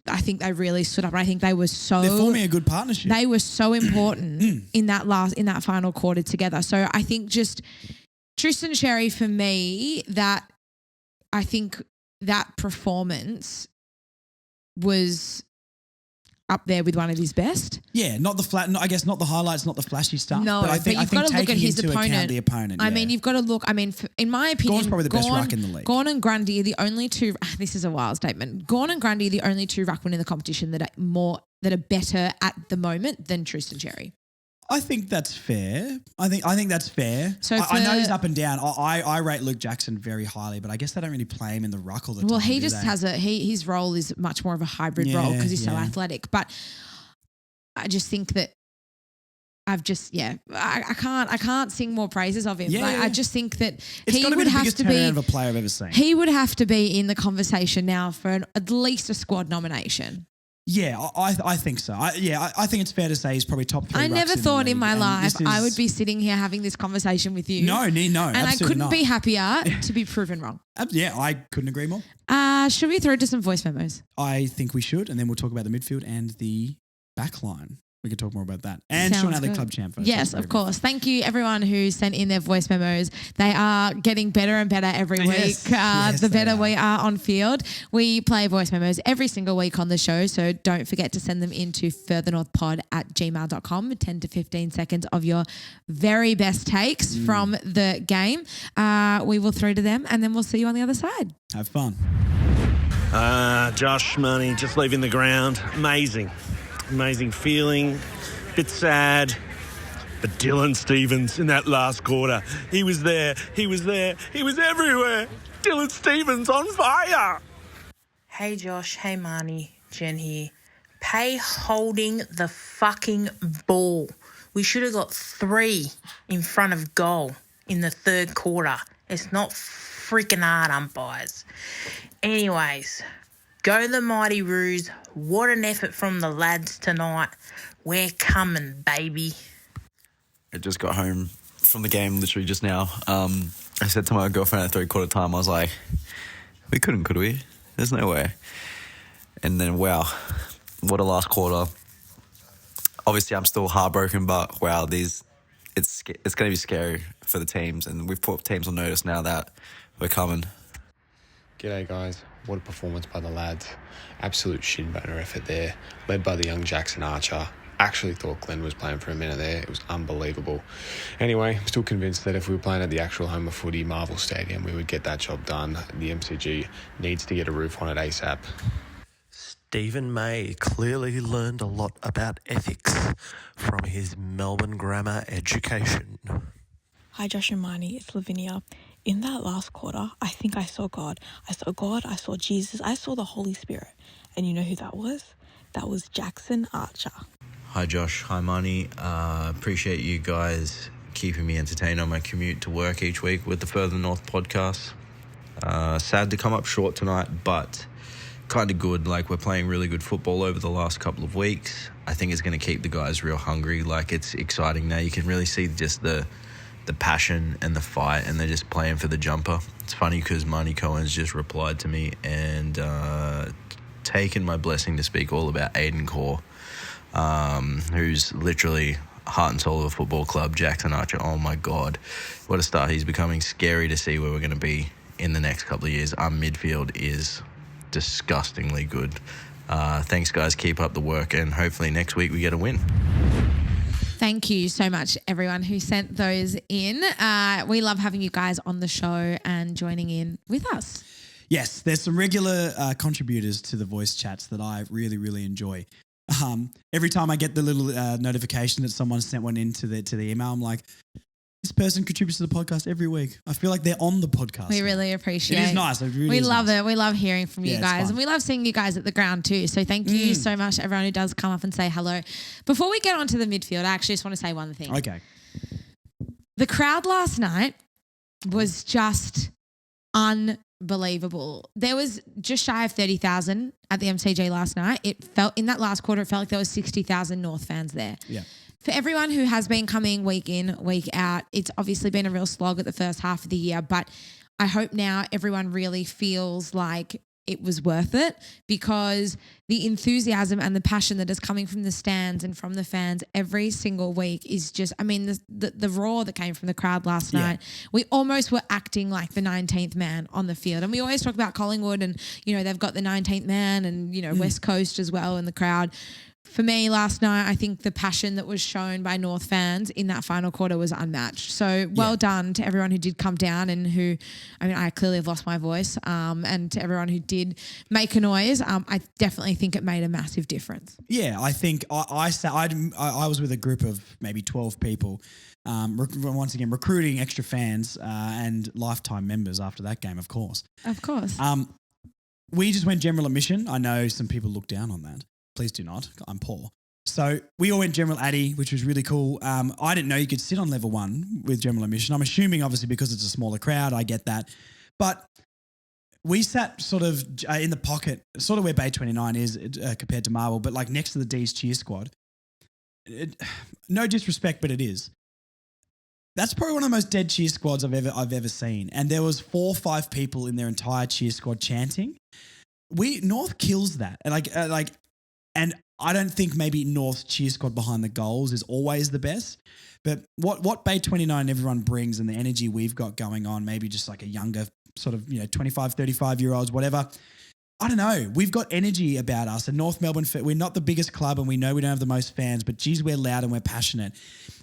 I think they really stood up. And I think they're forming a good partnership. They were so important in that final quarter together. So I think just Tristan Sherry for me, I think that performance was up there with one of his best. Yeah, not the highlights, not the flashy stuff. No, but I think you've got to look at his opponent. The opponent. I mean, you've got to look. I mean, in my opinion, Gawn's probably the best ruck in the league. Gawn and Grundy are the only two. This is a wild statement. Gawn and Grundy are the only two ruckmen in the competition that are better at the moment than Tristan Sherry. I think that's fair. I think that's fair. So I know he's up and down. I rate Luke Jackson very highly, but I guess they don't really play him in the ruck all the time. Well, he just has his role is much more of a hybrid role because he's so athletic. But I just think that I can't sing more praises of him. Yeah, I just think that he would have to be of a player I've ever seen. He would have to be in the conversation now for at least a squad nomination. Yeah, I think so. I think it's fair to say he's probably top 3. I never thought in my life I would be sitting here having this conversation with you. No, and I couldn't be happier to be proven wrong. Yeah, I couldn't agree more. Should we throw to some voice memos? I think we should, and then we'll talk about the midfield and the back line. We can talk more about that. And Shaun Atley Club Champ. Yes, of course. Thank you, everyone who sent in their voice memos. They are getting better and better every week. The better we are on field. We play voice memos every single week on the show, so don't forget to send them into furthernorthpod@gmail.com. 10 to 15 seconds of your very best takes from the game. We will throw to them, and then we'll see you on the other side. Have fun. Josh, Marnie, just leaving the ground. Amazing feeling, bit sad. But Dylan Stephens in that last quarter, he was there, he was everywhere. Dylan Stephens on fire. Hey Josh, hey Marnie, Jen here. Pay holding the fucking ball. We should have got 3 in front of goal in the third quarter. It's not freaking hard, umpires. Anyways, go the Mighty Roos. What an effort from the lads tonight. We're coming, baby. I just got home from the game literally just now. I said to my girlfriend at 3/4 time, I was like, we couldn't, could we? There's no way. And then, wow, what a last quarter. Obviously, I'm still heartbroken, but wow, it's going to be scary for the teams. And we've put teams on notice now that we're coming. G'day guys, what a performance by the lads. Absolute Shinboner effort there, led by the young Jackson Archer. Actually thought Glenn was playing for a minute there. It was unbelievable. Anyway, I'm still convinced that if we were playing at the actual home of footy, Marvel Stadium, we would get that job done. The MCG needs to get a roof on it ASAP. Stephen May clearly learned a lot about ethics from his Melbourne grammar education. Hi Josh and Marnie, it's Lavinia. In that last quarter, I think I saw God. I saw Jesus, I saw the Holy Spirit. And you know who that was? That was Jackson Archer. Hi Josh, hi Marnie. Appreciate you guys keeping me entertained on my commute to work each week with the Further North podcast. Sad to come up short tonight, but kind of good. Like, we're playing really good football over the last couple of weeks. I think it's going to keep the guys real hungry. Like, it's exciting now. You can really see just the passion and the fight, and they're just playing for the jumper. It's funny because Marnie Cohen's just replied to me and taken my blessing to speak all about Aiden Core, who's literally heart and soul of a football club. Jackson Archer, oh my God, what a start. He's becoming scary to see where we're going to be in the next couple of years. Our midfield is disgustingly good. Thanks guys, keep up the work, and hopefully next week we get a win. Thank you so much, everyone who sent those in. We love having you guys on the show and joining in with us. Yes, there's some regular contributors to the voice chats that I really, really enjoy. Every time I get the little notification that someone sent one into the email, I'm like, this person contributes to the podcast every week. I feel like they're on the podcast. We really appreciate it. It is nice. We love it. We love hearing from you guys. And we love seeing you guys at the ground too. So thank you so much, everyone who does come up and say hello. Before we get on to the midfield, I actually just want to say one thing. Okay. The crowd last night was just unbelievable. There was just shy of 30,000 at the MCG last night. It felt in that last quarter, it felt like there was 60,000 North fans there. Yeah. For everyone who has been coming week in, week out, it's obviously been a real slog at the first half of the year, but I hope now everyone really feels like it was worth it, because the enthusiasm and the passion that is coming from the stands and from the fans every single week is just, I mean, the roar that came from the crowd last night, we almost were acting like the 19th man on the field. And we always talk about Collingwood and, you know, they've got the 19th man and, you know, West Coast as well in the crowd. For me last night, I think the passion that was shown by North fans in that final quarter was unmatched. So well done to everyone who did come down and who, I mean, I clearly have lost my voice, and to everyone who did make a noise. I definitely think it made a massive difference. Yeah, I think I was with a group of maybe 12 people, once again, recruiting extra fans and lifetime members after that game, of course. Of course. We just went general admission. I know some people look down on that. Please do not. I'm poor. So we all went general addy, which was really cool. I didn't know you could sit on level 1 with general admission. I'm assuming obviously because it's a smaller crowd, I get that. But we sat sort of in the pocket, sort of where Bay 29 is compared to Marvel, but like next to the Dees cheer squad. No disrespect, but it is. That's probably one of the most dead cheer squads I've ever seen. And there was 4 or 5 people in their entire cheer squad chanting. North kills that. And I don't think maybe North's cheer squad behind the goals is always the best, but what Bay 29 and everyone brings and the energy we've got going on, maybe just like a younger sort of, 25, 35-year-olds, whatever. I don't know. We've got energy about us. And North Melbourne, we're not the biggest club and we know we don't have the most fans, but geez, we're loud and we're passionate.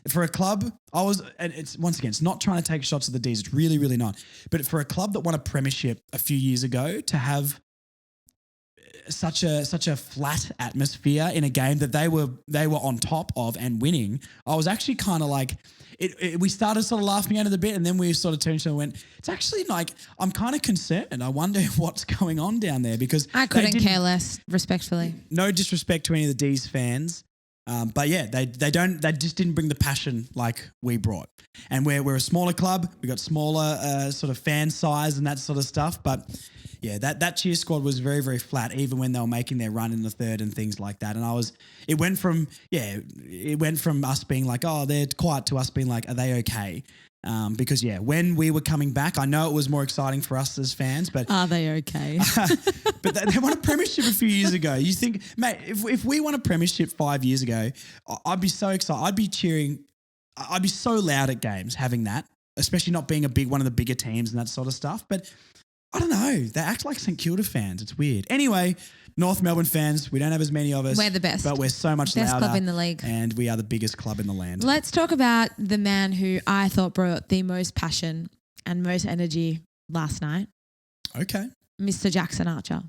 For a club, and it's once again, it's not trying to take shots at the D's. It's really, really not. But for a club that won a premiership a few years ago to have such a flat atmosphere in a game that they were on top of and winning, I was actually kind of like, we started sort of laughing at it a bit, and then we sort of turned to and went, it's actually like, I'm kind of concerned. I wonder what's going on down there, because I couldn't care less, respectfully. No disrespect to any of the D's fans. But yeah, they just didn't bring the passion like we brought. And we're a smaller club. We got smaller sort of fan size and that sort of stuff. But yeah, that cheer squad was very, very flat, even when they were making their run in the third and things like that. And it went from us being like, oh, they're quiet, to us being like, are they okay? Because when we were coming back, I know it was more exciting for us as fans, but are they okay? But they won a premiership a few years ago. You think, mate, if we won a premiership 5 years ago, I'd be so excited. I'd be cheering. I'd be so loud at games having that, especially not being one of the bigger teams and that sort of stuff. But I don't know. They act like St Kilda fans. It's weird. Anyway, North Melbourne fans, we don't have as many of us. We're the best. But we're so much best louder. Club in the league. And we are the biggest club in the land. Let's talk about the man who I thought brought the most passion and most energy last night. Okay. Mr. Jackson Archer.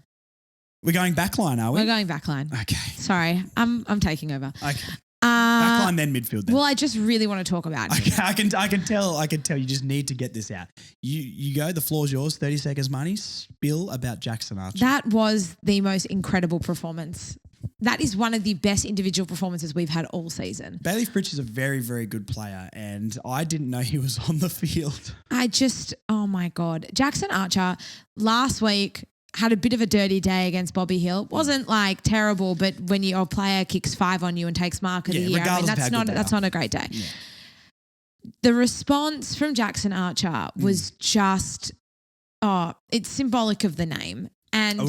We're going backline, are we? We're going backline. Okay. Sorry, I'm taking over. Okay. Backline, then midfield. Then. Well, I just really want to talk about him. I can tell. You just need to get this out. You go. The floor's yours. 30 seconds, Marnie. Spill about Jackson Archer. That was the most incredible performance. That is one of the best individual performances we've had all season. Bailey Fritsch is a very, very good player, and I didn't know he was on the field. Oh my God. Jackson Archer last week had a bit of a dirty day against Bobby Hill. Wasn't like terrible, but when your player kicks 5 on you and takes mark of the year, I mean, that's not a great day. Yeah. The response from Jackson Archer was just, it's symbolic of the name. And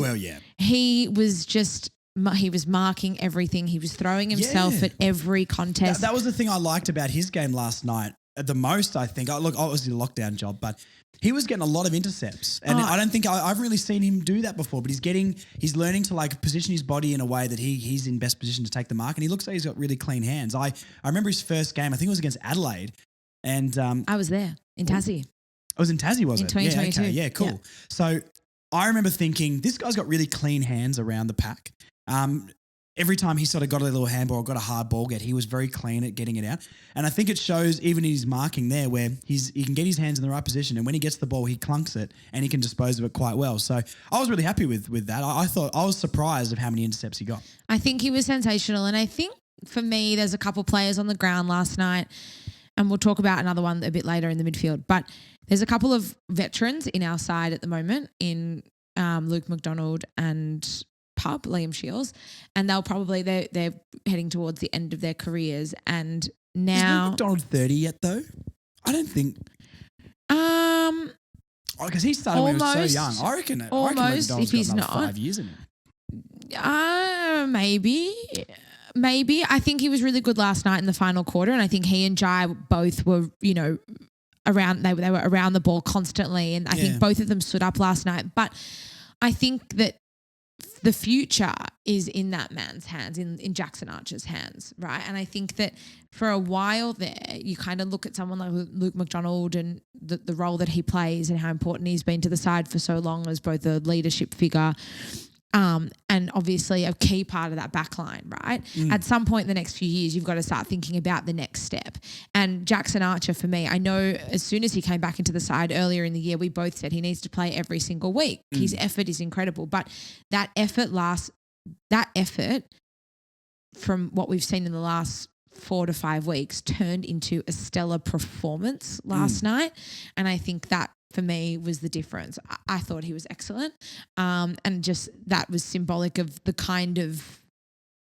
he was marking everything. He was throwing himself at every contest. That was the thing I liked about his game last night. The most, I think. Look, obviously the lockdown job, but he was getting a lot of intercepts. And I don't think I've really seen him do that before, but he's learning to like position his body in a way that he's in best position to take the mark. And he looks like he's got really clean hands. I remember his first game, I think it was against Adelaide. And I was there in Tassie. It was in Tassie, was it? In 2022. Yeah, okay. Yeah, cool. Yeah. So I remember thinking, this guy's got really clean hands around the pack. Every time he sort of got a little handball or got a hard ball get, he was very clean at getting it out. And I think it shows even in his marking there where he can get his hands in the right position, and when he gets the ball, he clunks it and he can dispose of it quite well. So I was really happy with that. I was surprised of how many intercepts he got. I think he was sensational. And I think for me, there's a couple players on the ground last night. and we'll talk about another one a bit later in the midfield, but there's a couple of veterans in our side at the moment in Luke McDonald and Liam Shields, and they're heading towards the end of their careers, and now Is Luke McDonald 30 yet though? I don't think. Because he started when he was so young. I reckon Luke McDonald's if he's got another not 5 years in him. Maybe. I think he was really good last night in the final quarter, and I think he and Jai both were, around. They were around the ball constantly, and I think both of them stood up last night. But I think that the future is in that man's hands, in Jackson Archer's hands, right? And I think that for a while there, you kind of look at someone like Luke McDonald and the role that he plays and how important he's been to the side for so long as both a leadership figure and obviously a key part of that back line, right? At some point in the next few years, you've got to start thinking about the next step. And Jackson Archer, for me, I know as soon as he came back into the side earlier in the year, we both said he needs to play every single week. His effort is incredible. But that effort from what we've seen in the last 4 to 5 weeks turned into a stellar performance last night. And I think that for me was the difference. I thought he was excellent. And just that was symbolic of the kind of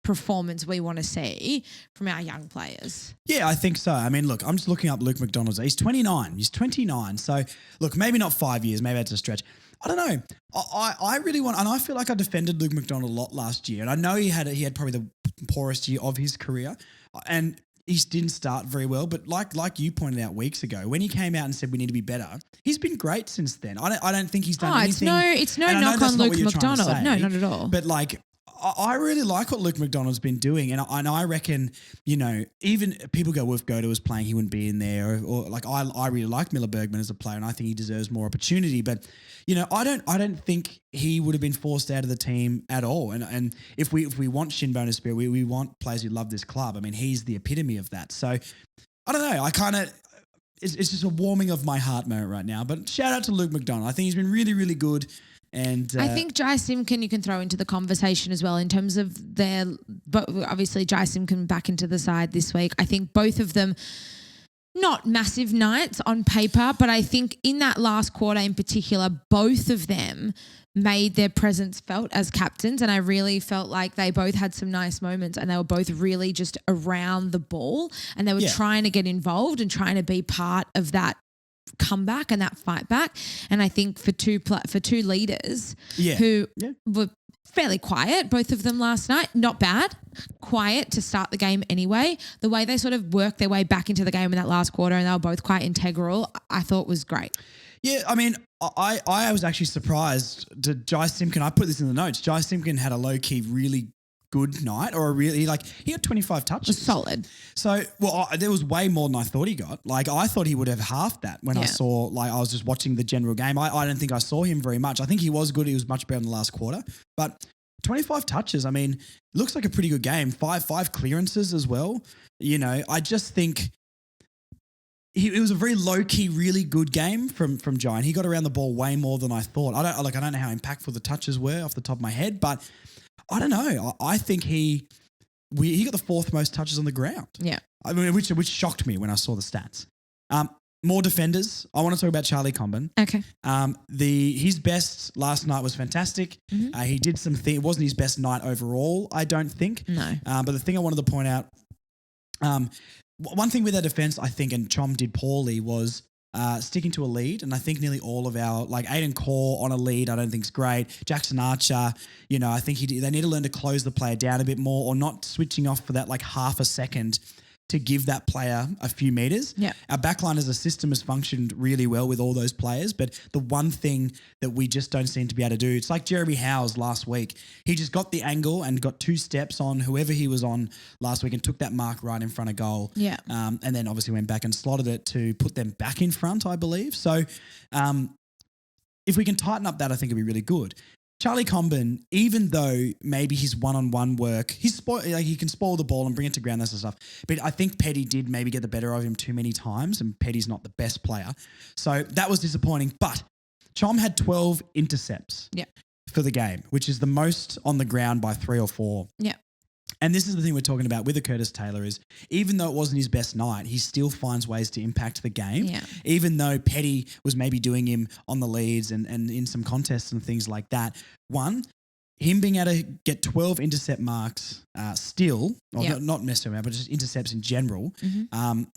performance we want to see from our young players. Yeah, I think so. I mean, look, I'm just looking up Luke McDonald's. He's 29. He's 29. So, look, maybe not 5 years. Maybe that's a stretch. I don't know. I really want, and I feel like I defended Luke McDonald a lot last year, and I know he had probably the poorest year of his career, and he didn't start very well. But like you pointed out weeks ago, when he came out and said we need to be better, he's been great since then. I don't think he's done anything. It's no knock on Luke McDonald. No, not at all. But like, I really like what Luke McDonald's been doing, and I reckon, even people go, well, if Godo was playing, he wouldn't be in there, or like I really like Miller Bergman as a player, and I think he deserves more opportunity. But I don't think he would have been forced out of the team at all. And if we want Shinboner spirit, we want players who love this club. I mean, he's the epitome of that. So I don't know. It's just a warming of my heart moment right now. But shout out to Luke McDonald. I think he's been really, really good. And I think Jai Simkin you can throw into the conversation as well in terms of but obviously Jai Simkin back into the side this week. I think both of them, not massive nights on paper, but I think in that last quarter in particular, both of them made their presence felt as captains, and I really felt like they both had some nice moments, and they were both really just around the ball, and they were trying to get involved and trying to be part of that comeback and that fight back. And I think for two leaders who were fairly quiet, both of them last night, not bad, quiet to start the game anyway, the way they sort of worked their way back into the game in that last quarter, and they were both quite integral, I thought was great. Yeah, I mean, I was actually surprised that Jai Simkin, I put this in the notes, Jai Simkin had a low-key really good night, or he got 25 touches. Solid. So, there was way more than I thought he got. Like, I thought he would have halved that when I saw, I was just watching the general game. I don't think I saw him very much. I think he was good. He was much better in the last quarter. But 25 touches, I mean, looks like a pretty good game. Five clearances as well. I just think it was a very low-key, really good game from Jai, and he got around the ball way more than I thought. I don't know how impactful the touches were off the top of my head, but I don't know. I think he got the 4th most touches on the ground. Yeah. I mean, which shocked me when I saw the stats. More defenders. I want to talk about Charlie Comben. Okay. His best last night was fantastic. Mm-hmm. He did some things. It wasn't his best night overall, I don't think. No. But the thing I wanted to point out, one thing with our defense, I think, and Chom did poorly, was sticking to a lead. And I think nearly all of our, Aiden Core on a lead, I don't think is great. Jackson Archer, I think they need to learn to close the player down a bit more, or not switching off for that half a second to give that player a few meters. Yeah. Our backline as a system has functioned really well with all those players, but the one thing that we just don't seem to be able to do, it's like Jeremy Howes last week. He just got the angle and got 2 steps on whoever he was on last week and took that mark right in front of goal. Yeah. And then obviously went back and slotted it to put them back in front, I believe. So if we can tighten up that, I think it'd be really good. Charlie Comben, even though maybe his one-on-one work, he can spoil the ball and bring it to ground, that sort of stuff. But I think Petty did maybe get the better of him too many times, and Petty's not the best player. So that was disappointing. But Chom had 12 intercepts for the game, which is the most on the ground by 3 or 4. Yeah. And this is the thing we're talking about with the Curtis Taylor is even though it wasn't his best night, he still finds ways to impact the game. Yeah. Even though Petty was maybe doing him on the leads and in some contests and things like that. One, him being able to get 12 intercept marks still, or not necessarily, but just intercepts in general,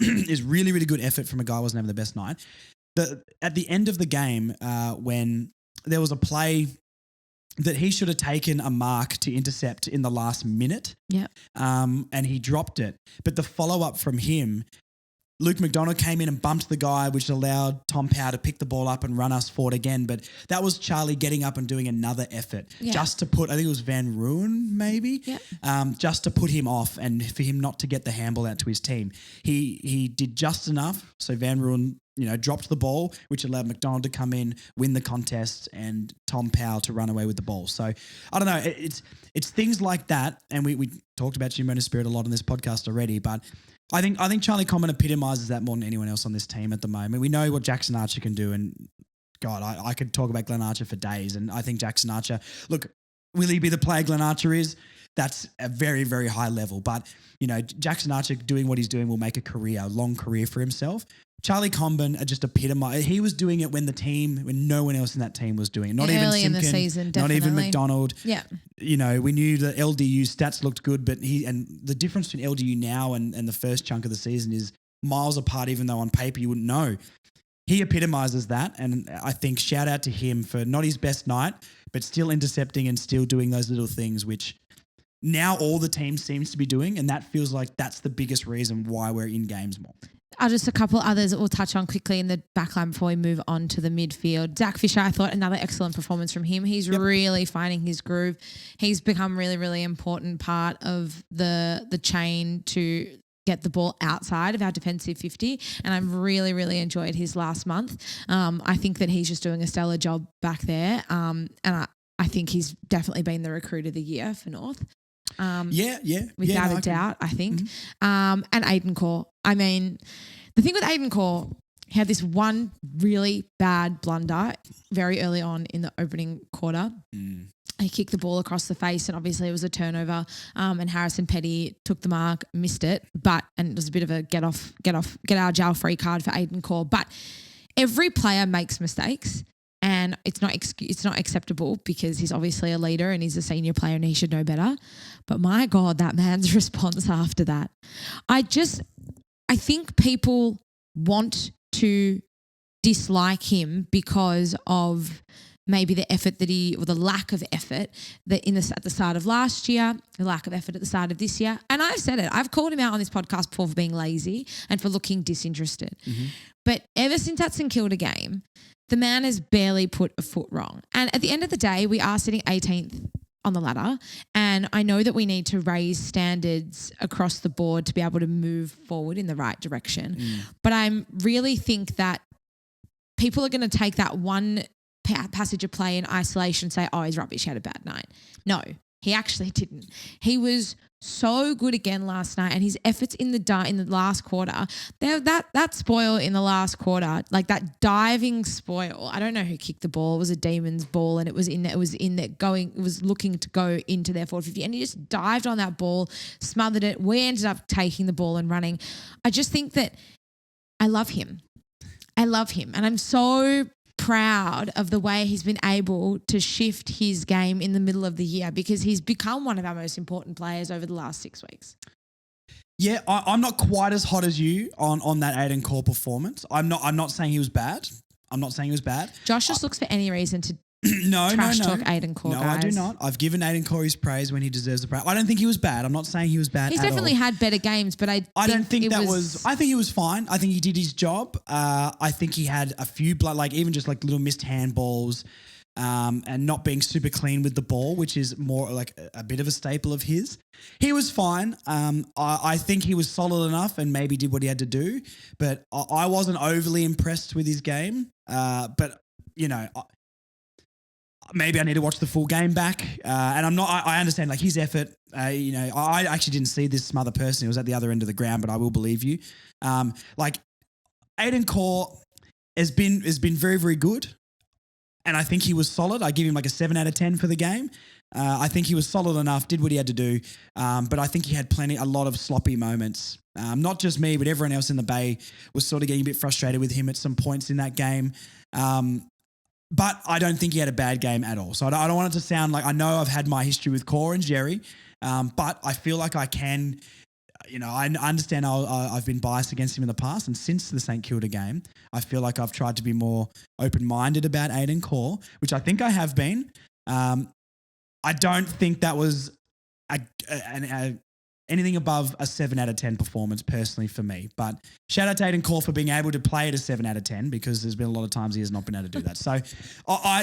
is really, really good effort from a guy who wasn't having the best night. At the end of the game, when there was a play that he should have taken a mark to intercept in the last minute. Yeah. And he dropped it. But the follow-up from him, Luke McDonald came in and bumped the guy, which allowed Tom Power to pick the ball up and run us forward again. But that was Charlie getting up and doing another effort just to put, I think it was Van Ruin maybe, just to put him off and for him not to get the handball out to his team. He did just enough. So Van Ruin, dropped the ball, which allowed McDonald to come in, win the contest, and Tom Powell to run away with the ball. So I don't know. It's things like that, and we talked about Shinboner spirit a lot on this podcast already, but I think Charlie Common epitomises that more than anyone else on this team at the moment. We know what Jackson Archer can do, and God, I could talk about Glenn Archer for days, and I think Jackson Archer, look, will he be the player Glenn Archer is? That's a very, very high level. But, Jackson Archer doing what he's doing will make a long career for himself. Charlie Comben just epitomised. He was doing it when no one else in that team was doing it. Not even early in the Simpkin, season, not definitely. even McDonald. Yeah. We knew the LDU stats looked good, but and the difference between LDU now and the first chunk of the season is miles apart, even though on paper you wouldn't know. He epitomises that, and I think shout out to him for not his best night, but still intercepting and still doing those little things, which now all the team seems to be doing, and that feels like that's the biggest reason why we're in games more. Just a couple others that we'll touch on quickly in the backline before we move on to the midfield. Zach Fisher, I thought another excellent performance from him. He's really finding his groove. He's become really, really important part of the chain to get the ball outside of our defensive 50, and I've really, really enjoyed his last month. I think that he's just doing a stellar job back there, and I think he's definitely been the recruit of the year for North. Without a doubt, I think. And Aiden Core. I mean, the thing with Aiden Core, he had this one really bad blunder very early on in the opening quarter. He kicked the ball across the face, and obviously it was a turnover. And Harrison Petty took the mark, missed it, and it was a bit of a get out of jail free card for Aiden Core. But every player makes mistakes. And it's not acceptable because he's obviously a leader and he's a senior player and he should know better. But my God, that man's response after that. I think people want to dislike him because of maybe the effort or the lack of effort that at the start of last year, the lack of effort at the start of this year. And I've said it. I've called him out on this podcast before for being lazy and for looking disinterested. But ever since that St Kilda game, the man has barely put a foot wrong. And at the end of the day, we are sitting 18th on the ladder. And I know that we need to raise standards across the board to be able to move forward in the right direction. But I really think that people are going to take that one passage of play in isolation and say, oh, he's rubbish, he had a bad night. No, he actually didn't. He was so good again last night, and his efforts in the last quarter, that spoil in the last quarter, like that diving spoil. I don't know who kicked the ball. It was a Demons ball, and it was looking to go into their forward 50, and he just dived on that ball, smothered it. We ended up taking the ball and running. I just think that I love him. And I'm so proud of the way he's been able to shift his game in the middle of the year, because he's become one of our most important players over the last 6 weeks. Yeah, I'm not quite as hot as you on that Aiden Core performance. I'm not saying he was bad. Josh just looks for any reason to trash talk Aiden Core, No, guys. I do not. I've given Aiden Core his praise when he deserves the praise. I don't think he was bad. I'm not saying he was bad He's at definitely all. had better games, but I don't think that was. I think he was fine. I think he did his job. I think he had a few even just like little missed handballs, and not being super clean with the ball, which is more like a bit of a staple of his. He was fine. I think he was solid enough and maybe did what he had to do, but I wasn't overly impressed with his game. But maybe I need to watch the full game back. And I'm not, I understand like his effort, I actually didn't see this other person. He was at the other end of the ground, but I will believe you. Like Aiden Core has been very, very good. And I think he was solid. I give him like a 7 out of 10 for the game. I think he was solid enough, did what he had to do. But I think he had a lot of sloppy moments. Not just me, but everyone else in the Bay was sort of getting a bit frustrated with him at some points in that game. But I don't think he had a bad game at all. So I don't want it to sound like, I know I've had my history with Core and Jerry, but I feel like I can, I understand I've been biased against him in the past. And since the St Kilda game, I feel like I've tried to be more open-minded about Aiden Core, which I think I have been. I don't think that was anything above a 7 out of 10 performance personally for me. But shout out to Aiden Core for being able to play at a 7 out of 10 because there's been a lot of times he has not been able to do that. So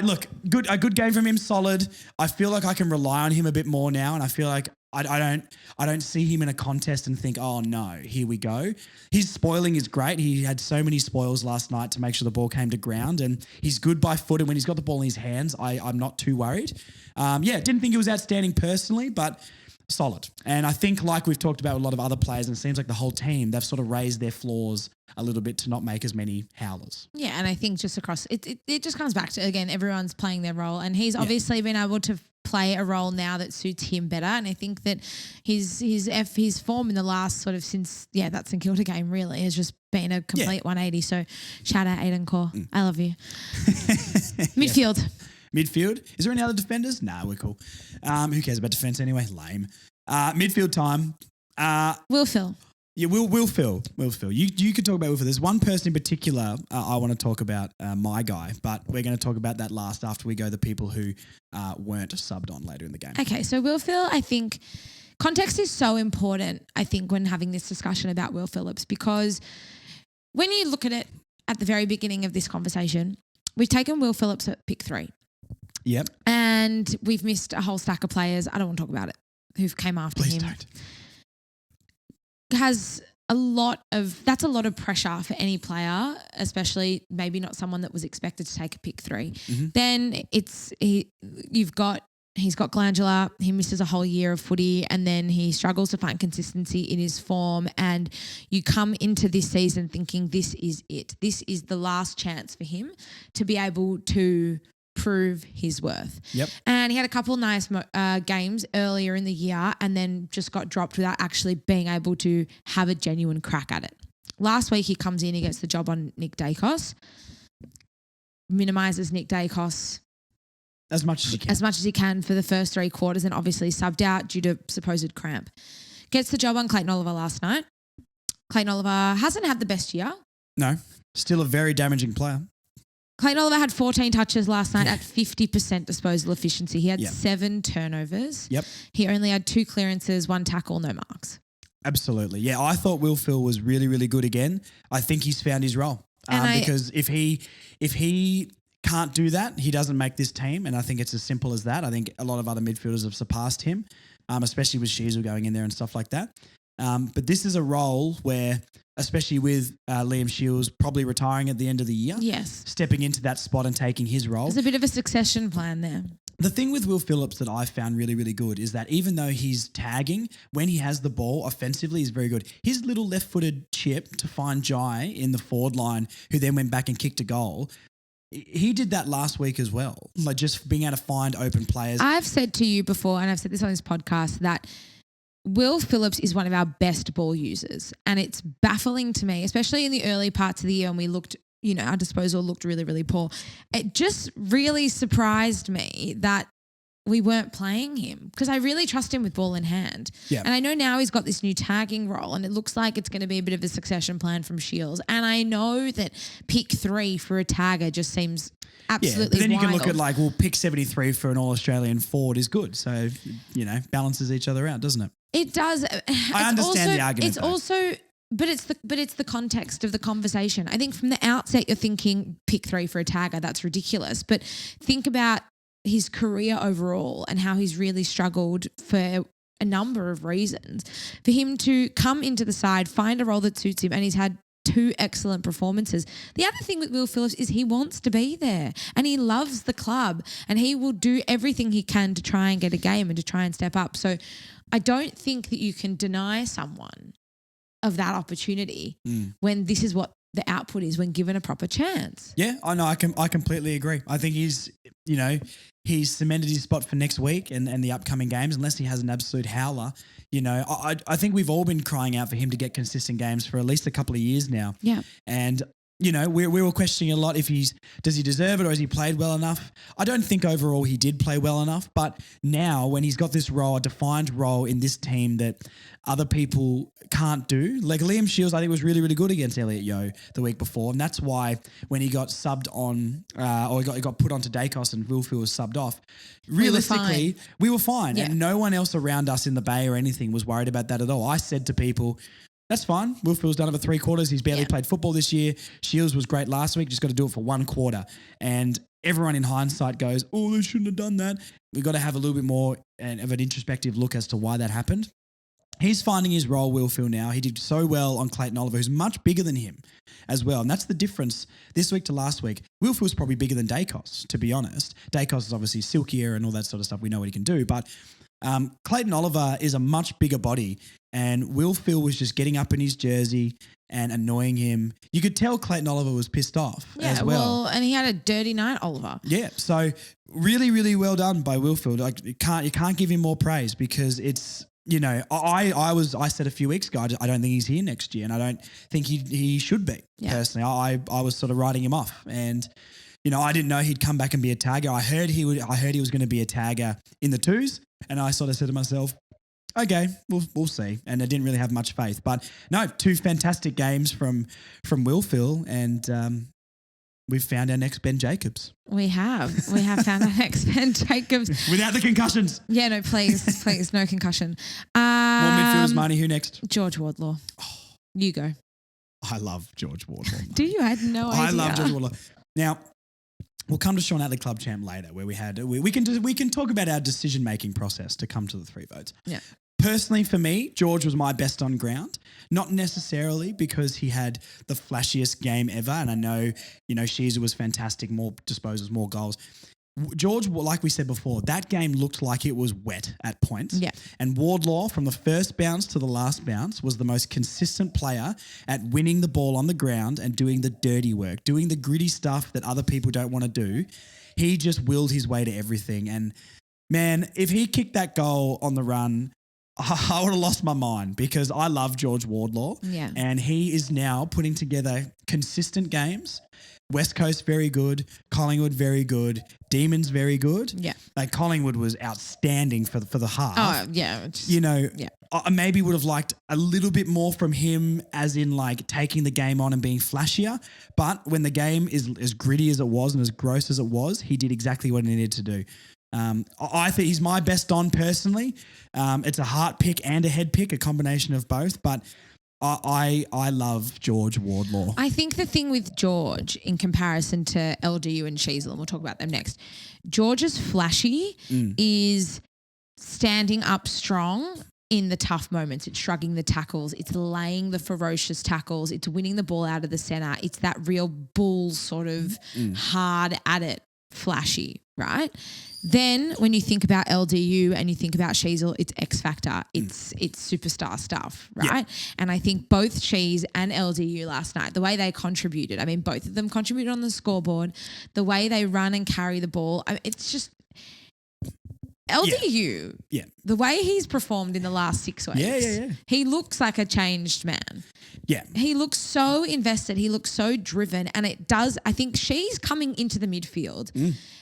look, a good game from him, solid. I feel like I can rely on him a bit more now, and I feel like I don't see him in a contest and think, oh no, here we go. His spoiling is great. He had so many spoils last night to make sure the ball came to ground, and he's good by foot. And when he's got the ball in his hands, I'm not too worried. Didn't think he was outstanding personally, but solid. And I think, like we've talked about with a lot of other players, and it seems like the whole team, they've sort of raised their floors a little bit to not make as many howlers. Yeah, and I think just across it just comes back to, again, everyone's playing their role, and he's obviously been able to play a role now that suits him better. And I think that his form in the last sort of since that St Kilda game really has just been a complete 180. So shout out Aiden Core. I love you. Midfield. Midfield. Is there any other defenders? Nah, we're cool. Who cares about defense anyway? Lame. Midfield time. Will Phil. Yeah, Will Phil. You could talk about Will Phil. There's one person in particular I want to talk about, my guy, but we're going to talk about that last after we go the people who weren't subbed on later in the game. Okay, so Will Phil, I think context is so important, I think, when having this discussion about Will Phillips, because when you look at it at the very beginning of this conversation, we've taken Will Phillips at pick 3. Yep. And we've missed a whole stack of players, I don't want to talk about it, who've came after him. Please don't. Has that's a lot of pressure for any player, especially maybe not someone that was expected to take a pick 3. Mm-hmm. Then he's got glandular, he misses a whole year of footy, and then he struggles to find consistency in his form, and you come into this season thinking this is it. This is the last chance for him to be able to prove his worth. Yep. And he had a couple of nice games earlier in the year and then just got dropped without actually being able to have a genuine crack at it. Last week he comes in, he gets the job on Nick Dacos, minimises Nick Dacos as much as he can for the first 3 quarters, and obviously subbed out due to supposed cramp. Gets the job on Clayton Oliver last night. Clayton Oliver hasn't had the best year. No, still a very damaging player. Clayton Oliver had 14 touches last night at 50% disposal efficiency. He had 7 turnovers. Yep. He only had 2 clearances, 1 tackle, no marks. Absolutely. Yeah, I thought Will Phil was really, really good again. I think he's found his role. Because if he can't do that, he doesn't make this team, and I think it's as simple as that. I think a lot of other midfielders have surpassed him, especially with Sheez going in there and stuff like that. But this is a role where, especially with Liam Shields probably retiring at the end of the year, stepping into that spot and taking his role. There's a bit of a succession plan there. The thing with Will Phillips that I found really, really good is that even though he's tagging, when he has the ball offensively, he's very good. His little left-footed chip to find Jai in the forward line, who then went back and kicked a goal, he did that last week as well. Like just being able to find open players. I've said to you before, and I've said this on this podcast, that Will Phillips is one of our best ball users, and it's baffling to me, especially in the early parts of the year when we looked, our disposal looked really, really poor. It just really surprised me that we weren't playing him because I really trust him with ball in hand. Yeah. And I know now he's got this new tagging role, and it looks like it's going to be a bit of a succession plan from Shields. And I know that pick 3 for a tagger just seems absolutely but then wild. you can look at pick 73 for an All-Australian forward is good. So, balances each other out, doesn't it? It does. I understand the argument. It's also, but it's the context of the conversation. I think from the outset you're thinking pick 3 for a tagger. That's ridiculous. But think about his career overall and how he's really struggled for a number of reasons. For him to come into the side, find a role that suits him, and he's had 2 excellent performances. The other thing with Will Phillips is he wants to be there and he loves the club, and he will do everything he can to try and get a game and to try and step up. So I don't think that you can deny someone of that opportunity when this is what the output is when given a proper chance. Yeah, I know. I completely agree. I think he's cemented his spot for next week and the upcoming games, unless he has an absolute howler. I think we've all been crying out for him to get consistent games for at least a couple of years now. Yeah. And we were questioning a lot if does he deserve it or has he played well enough? I don't think overall he did play well enough, but now when he's got this role, a defined role in this team that other people can't do, like Liam Shields, I think was really, really good against Elliot Yeo the week before, and that's why when he got subbed on or he got put onto Dacos and Wilfield was subbed off, realistically, we were fine. Yeah. And no one else around us in the Bay or anything was worried about that at all. I said to people, that's fine. Wilfield's done it for 3 quarters. He's barely played football this year. Shields was great last week. Just got to do it for 1 quarter. And everyone in hindsight goes, oh, they shouldn't have done that. We've got to have a little bit more of an introspective look as to why that happened. He's finding his role, Wilfield, now. He did so well on Clayton Oliver, who's much bigger than him as well. And that's the difference this week to last week. Wilfield was probably bigger than Dacos, to be honest. Dacos is obviously silkier and all that sort of stuff. We know what he can do. But Clayton Oliver is a much bigger body, and Wilfield was just getting up in his jersey and annoying him. You could tell Clayton Oliver was pissed off as well. And he had a dirty night, Oliver. Yeah, so really, really well done by Wilfield. Like you can't give him more praise because it's I said a few weeks ago I don't think he's here next year, and I don't think he should be personally. I was sort of writing him off, and I didn't know he'd come back and be a tagger. I heard he was going to be a tagger in the twos, and I sort of said to myself, okay, we'll see. And I didn't really have much faith. But no, 2 fantastic games from Wilfield, and we've found our next Ben Jacobs. We have found our next Ben Jacobs. Without the concussions. Yeah, no, please, no concussion. More midfielders, Marnie. Who next? George Wardlaw. Oh. You go. I love George Wardlaw. Do you? I had no idea. I love George Wardlaw. Now, we'll come to Shaun Atley Club Champ later, where we can talk about our decision-making process to come to the 3 votes. Yeah. Personally, for me, George was my best on ground, not necessarily because he had the flashiest game ever, and I know, Sheez was fantastic, more disposals, more goals. George, like we said before, that game looked like it was wet at points. Yeah. And Wardlaw, from the first bounce to the last bounce, was the most consistent player at winning the ball on the ground and doing the dirty work, doing the gritty stuff that other people don't want to do. He just willed his way to everything. And, man, if he kicked that goal on the run, I would have lost my mind because I love George Wardlaw. Yeah. And he is now putting together consistent games. West Coast, very good. Collingwood, very good. Demons, very good. Yeah. Like Collingwood was outstanding for the half. Oh, yeah. I maybe would have liked a little bit more from him as in like taking the game on and being flashier. But when the game is as gritty as it was and as gross as it was, he did exactly what he needed to do. I think he's my best on personally. It's a heart pick and a head pick, a combination of both. But I love George Wardlaw. I think the thing with George in comparison to LDU and Sheez, and we'll talk about them next, George's flashy is standing up strong in the tough moments. It's shrugging the tackles. It's laying the ferocious tackles. It's winning the ball out of the centre. It's that real bull sort of hard at it flashy, right? Then when you think about LDU and you think about Sheez, it's X Factor. It's superstar stuff, right? Yeah. And I think both Sheez and LDU last night, the way they contributed, I mean, both of them contributed on the scoreboard, the way they run and carry the ball, I mean, it's just LDU, the way he's performed in the last 6 weeks, he looks like a changed man. Yeah. He looks so invested. He looks so driven. And it does, I think Sheez coming into the midfield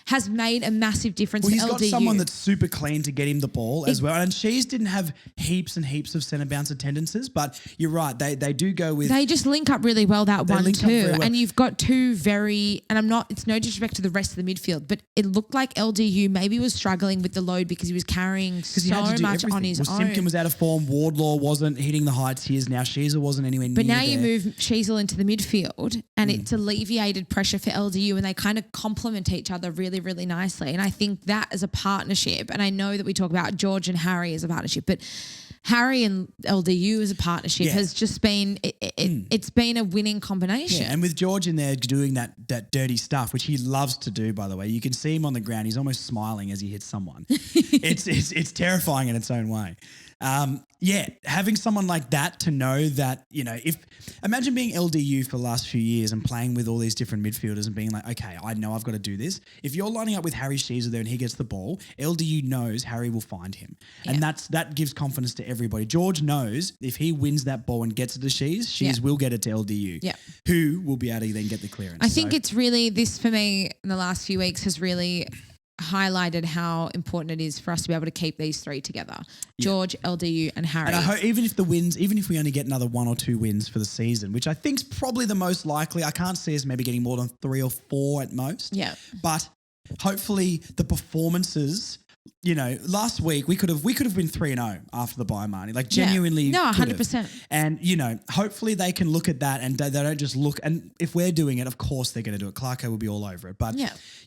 has made a massive difference to LDU. He's got someone that's super clean to get him the ball as well. And Sheez didn't have heaps and heaps of centre bounce attendances, but you're right. They do go with... They just link up really well, that 1-2. Well. And you've got 2 very... And it's no disrespect to the rest of the midfield, but it looked like LDU maybe was struggling with the load because he was carrying so much on his own. Simpkin was out of form. Wardlaw wasn't hitting the heights he is now. Sheez wasn't anywhere near But now you there. move Sheez into the midfield and it's alleviated pressure for LDU and they kind of complement each other really, really nicely. And I think that as a partnership, and I know that we talk about George and Harry as a partnership, but Harry and LDU as a partnership Yeah. has just been it's been a winning combination. Yeah, and with George in there doing that dirty stuff, which he loves to do, by the way, you can see him on the ground. He's almost smiling as he hits someone. it's terrifying in its own way. Having someone like that to know that, imagine being LDU for the last few years and playing with all these different midfielders and being like, okay, I know I've got to do this. If you're lining up with Harry Sheez there and he gets the ball, LDU knows Harry will find him. Yeah. And that gives confidence to everybody. George knows if he wins that ball and gets it to Sheez will get it to LDU, who will be able to then get the clearance. I think it's really, this for me in the last few weeks has really highlighted how important it is for us to be able to keep these three together. George, LDU and Harry. And I hope even if we only get another 1 or 2 wins for the season, which I think is probably the most likely, I can't see us maybe getting more than 3 or 4 at most. Yeah. But hopefully the performances, last week we could have been 3-0 after the bye, Marnie. Like genuinely. No, 100%. Have. And, hopefully they can look at that and they don't just look. And if we're doing it, of course they're going to do it. Clarko will be all over it. But,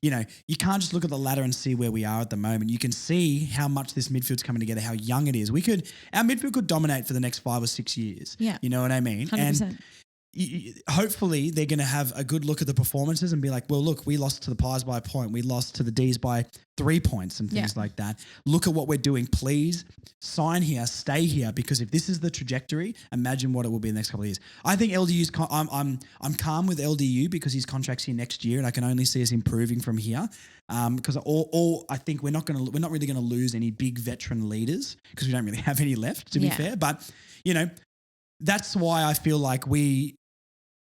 you can't just look at the ladder and see where we are at the moment. You can see how much this midfield's coming together, how young it is. Our midfield could dominate for the next 5 or 6 years. Yeah. You know what I mean? 100%. And hopefully they're going to have a good look at the performances and be like, well, look, we lost to the Pies by a point. We lost to the Dees by 3 points and things like that. Look at what we're doing. Please sign here, stay here, because if this is the trajectory, imagine what it will be in the next couple of years. I think LDU's I'm calm with LDU because his contract's here next year and I can only see us improving from here. Because I think we're not really going to lose any big veteran leaders because we don't really have any left, to be fair. But, that's why I feel like we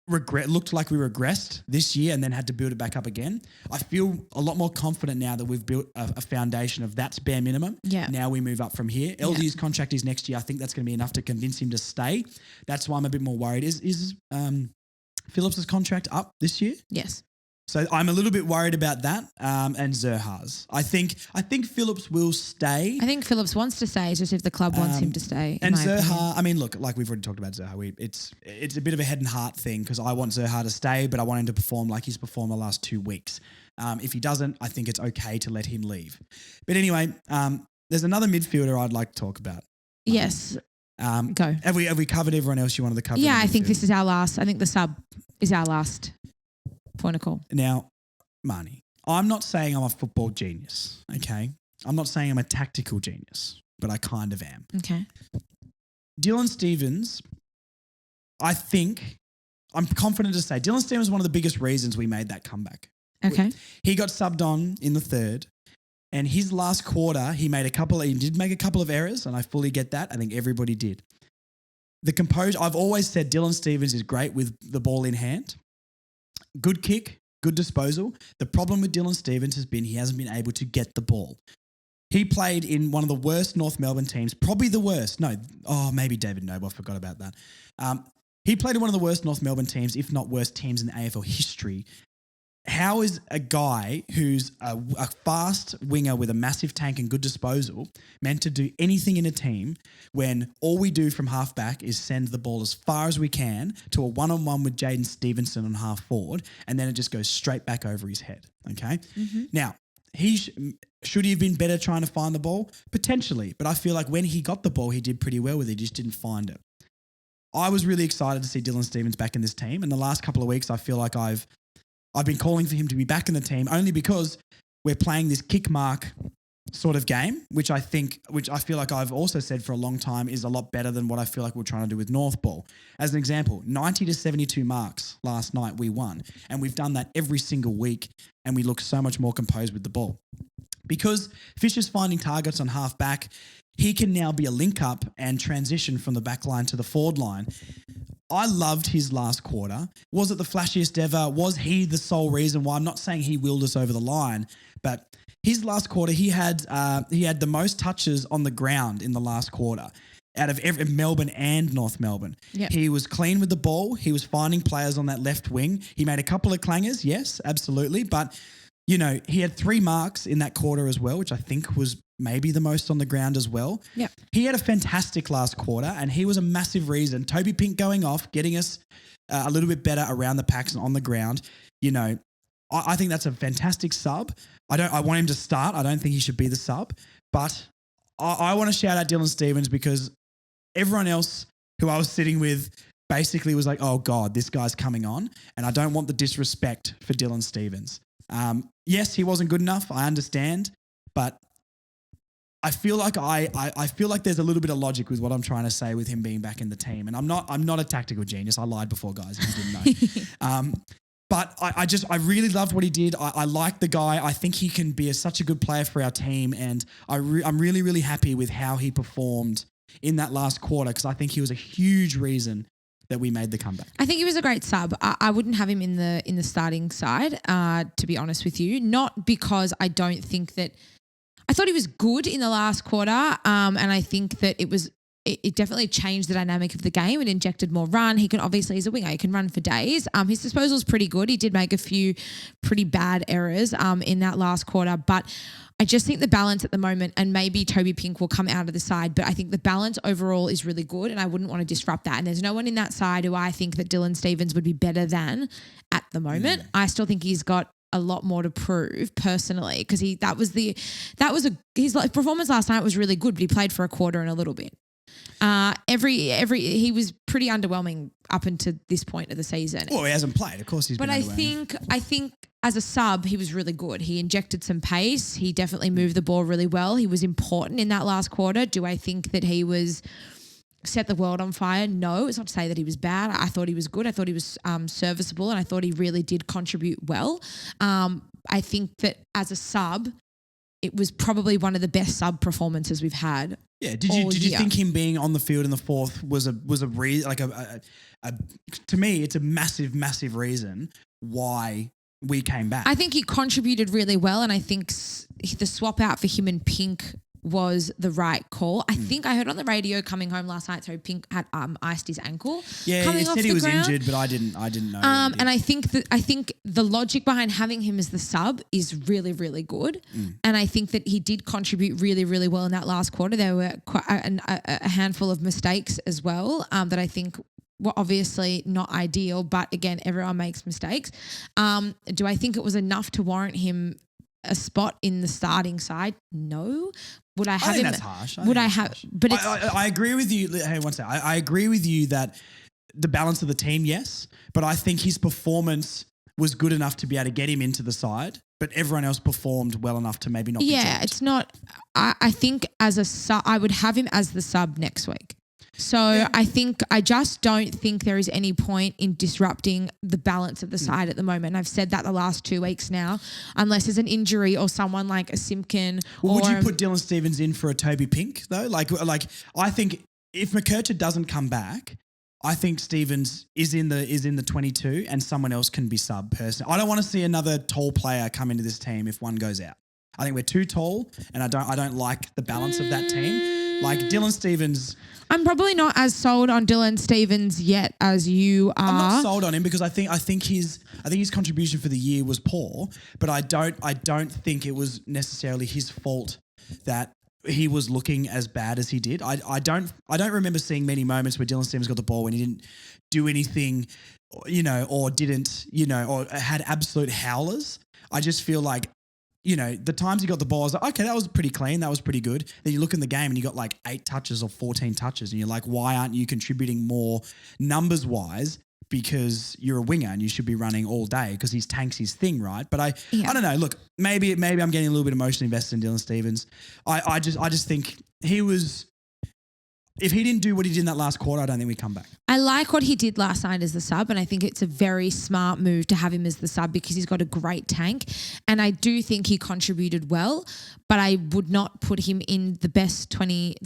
looked like we regressed this year and then had to build it back up again. I feel a lot more confident now that we've built a foundation of that's bare minimum. Yeah. Now we move up from here. LDU's contract is next year. I think that's going to be enough to convince him to stay. That's why I'm a bit more worried. Is Phillips's contract up this year? Yes. So I'm a little bit worried about that, and Zerr's. I think Phillips will stay. I think Phillips wants to stay, just if the club wants him to stay. And Zerr, I mean, look, like we've already talked about Zerr, it's a bit of a head and heart thing because I want Zerr to stay, but I want him to perform like he's performed the last 2 weeks. If he doesn't, I think it's okay to let him leave. But anyway, there's another midfielder I'd like to talk about. Yes. Go. Have we covered everyone else you wanted to cover? Yeah, I think this is our last. I think the sub is our last point of call. Now, Marnie, I'm not saying I'm a football genius, okay? I'm not saying I'm a tactical genius, but I kind of am. Okay. Dylan Stephens, I think, I'm confident to say, Dylan Stephens was one of the biggest reasons we made that comeback. Okay. He got subbed on in the third, and his last quarter, he did make a couple of errors, and I fully get that. I think everybody did. The composure, I've always said Dylan Stephens is great with the ball in hand. Good kick, good disposal. The problem with Dylan Stephens has been he hasn't been able to get the ball. He played in one of the worst North Melbourne teams, probably the worst. Maybe David Noble, I forgot about that. He played in one of the worst North Melbourne teams, if not worst teams in the AFL history. How is a guy who's a fast winger with a massive tank and good disposal meant to do anything in a team when all we do from half back is send the ball as far as we can to a one-on-one with Jaden Stevenson on half forward, and then it just goes straight back over his head, okay? Mm-hmm. Now, should he have been better trying to find the ball? Potentially, but I feel like when he got the ball, he did pretty well with it, he just didn't find it. I was really excited to see Dylan Stephens back in this team, and the last couple of weeks I feel like I've been calling for him to be back in the team only because we're playing this kick mark sort of game, which I feel like I've also said for a long time is a lot better than what I feel like we're trying to do with North Ball. As an example, 90 to 72 marks last night we won, and we've done that every single week, and we look so much more composed with the ball. Because Fisher's finding targets on half back, he can now be a link up and transition from the back line to the forward line. I loved his last quarter. Was it the flashiest ever? Was he the sole reason why? I'm not saying he willed us over the line, but his last quarter, he had the most touches on the ground in the last quarter out of every Melbourne and North Melbourne. Yep. He was clean with the ball. He was finding players on that left wing. He made a couple of clangers, yes, absolutely. But, he had 3 marks in that quarter as well, which I think was maybe the most on the ground as well. Yep. He had a fantastic last quarter, and he was a massive reason. Toby Pink going off, getting us a little bit better around the packs and on the ground. I think that's a fantastic sub. I want him to start. I don't think he should be the sub, but I want to shout out Dylan Stephens because everyone else who I was sitting with basically was like, oh God, this guy's coming on. And I don't want the disrespect for Dylan Stephens. Yes, he wasn't good enough. I understand. But I feel like I feel like there's a little bit of logic with what I'm trying to say with him being back in the team. And I'm not a tactical genius. I lied before, guys, if you didn't know. But I really loved what he did. I like the guy. I think he can be such a good player for our team. And I'm really, really happy with how he performed in that last quarter, because I think he was a huge reason that we made the comeback. I think he was a great sub. I wouldn't have him in the starting side, to be honest with you. Not because I don't think that – I thought he was good in the last quarter, and I think that it definitely changed the dynamic of the game. It injected more run. He can obviously, he's a winger, he can run for days. His disposal is pretty good. He did make a few pretty bad errors in that last quarter, but I just think the balance at the moment, and maybe Toby Pink will come out of the side, but I think the balance overall is really good, and I wouldn't want to disrupt that. And there's no one in that side who I think that Dylan Stephens would be better than at the moment. I still think he's got a lot more to prove personally, because his performance last night was really good, but he played for a quarter and a little bit. He was pretty underwhelming up until this point of the season. Well, he hasn't played. Of course he's been underwhelming. I think as a sub, he was really good. He injected some pace. He definitely moved the ball really well. He was important in that last quarter. Do I think that he was set the world on fire? No, it's not to say that he was bad. I thought he was good. I thought he was serviceable, and I thought he really did contribute well. I think that as a sub, it was probably one of the best sub performances we've had. Yeah. Did you think him being on the field in the fourth was a reason, like to me, it's a massive reason why we came back. I think he contributed really well, and I think the swap out for him and Pink was the right call. I think I heard on the radio coming home last night, so Pink had iced his ankle. Yeah, he said he was injured, but I didn't know. And I think the logic behind having him as the sub is really, really good. And I think that he did contribute really, really well in that last quarter. There were quite a handful of mistakes as well that I think were obviously not ideal, but again, everyone makes mistakes. Do I think it was enough to warrant him a spot in the starting side? No. Would I have I think him? That's harsh. But I agree with you. Hey, one second. I agree with you that the balance of the team, yes, but I think his performance was good enough to be able to get him into the side, but everyone else performed well enough to maybe not be dropped. It's not. I think as a sub, I would have him as the sub next week. So I just don't think there is any point in disrupting the balance of the side at the moment. And I've said that the last 2 weeks now, unless there's an injury or someone like a Simpkin. Well, would you put Dylan Stephens in for a Toby Pink though? Like I think if McKercher doesn't come back, I think Stephens is in the 22 and someone else can be sub person. I don't want to see another tall player come into this team if one goes out. I think we're too tall, and I don't like the balance of that team. Like Dylan Stephens, I'm probably not as sold on Dylan Stephens yet as you are. I'm not sold on him because I think his contribution for the year was poor, but I don't think it was necessarily his fault that he was looking as bad as he did. I don't remember seeing many moments where Dylan Stephens got the ball when he didn't do anything, or didn't, or had absolute howlers. I just feel like, the times he got the ball, I was like, okay, that was pretty clean. That was pretty good. Then you look in the game and you got like 8 touches or 14 touches and you're like, why aren't you contributing more numbers wise? Because you're a winger and you should be running all day because he's tanks his thing, right? But I don't know. Look, maybe I'm getting a little bit emotionally invested in Dylan Stephens. I just think he was, if he didn't do what he did in that last quarter, I don't think we come back. I like what he did last night as the sub, and I think it's a very smart move to have him as the sub because he's got a great tank, and I do think he contributed well, but I would not put him in the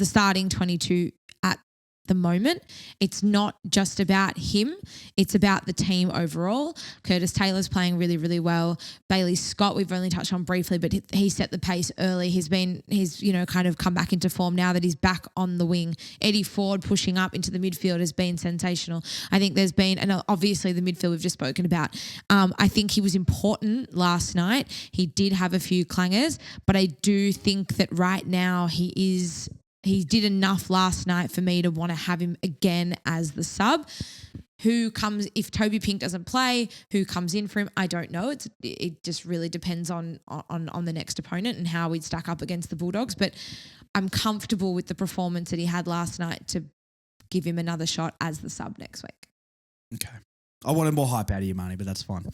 starting 22 at the moment. It's not just about him. It's about the team overall. Curtis Taylor's playing really, really well. Bailey Scott, we've only touched on briefly, but he set the pace early. He's kind of come back into form now that he's back on the wing. Eddie Ford pushing up into the midfield has been sensational. I think there's been, and obviously the midfield we've just spoken about. I think he was important last night. He did have a few clangers, but I do think that right now he did enough last night for me to want to have him again as the sub. Who comes, if Toby Pink doesn't play, who comes in for him? I don't know. It just really depends on the next opponent and how we'd stack up against the Bulldogs. But I'm comfortable with the performance that he had last night to give him another shot as the sub next week. Okay. I wanted more hype out of you, Marnie, but that's fine.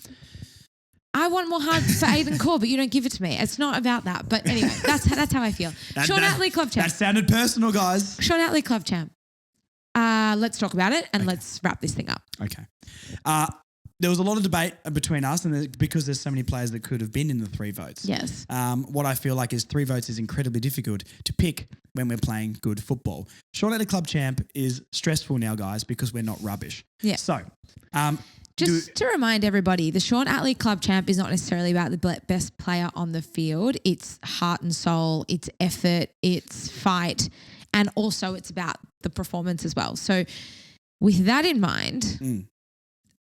I want more hype for Aiden Core, but you don't give it to me. It's not about that. But anyway, that's how I feel. Shaun Atley Club Champ. That sounded personal, guys. Shaun Atley Club Champ. Let's talk about it and let's wrap this thing up. Okay. There was a lot of debate between us, and because there's so many players that could have been in the 3 votes. Yes. What I feel like is 3 votes is incredibly difficult to pick when we're playing good football. Shaun Atley Club Champ is stressful now, guys, because we're not rubbish. Yeah. So, just to remind everybody, the Shaun Atley Club Champ is not necessarily about the best player on the field. It's heart and soul, it's effort, it's fight, and also it's about the performance as well. So with that in mind,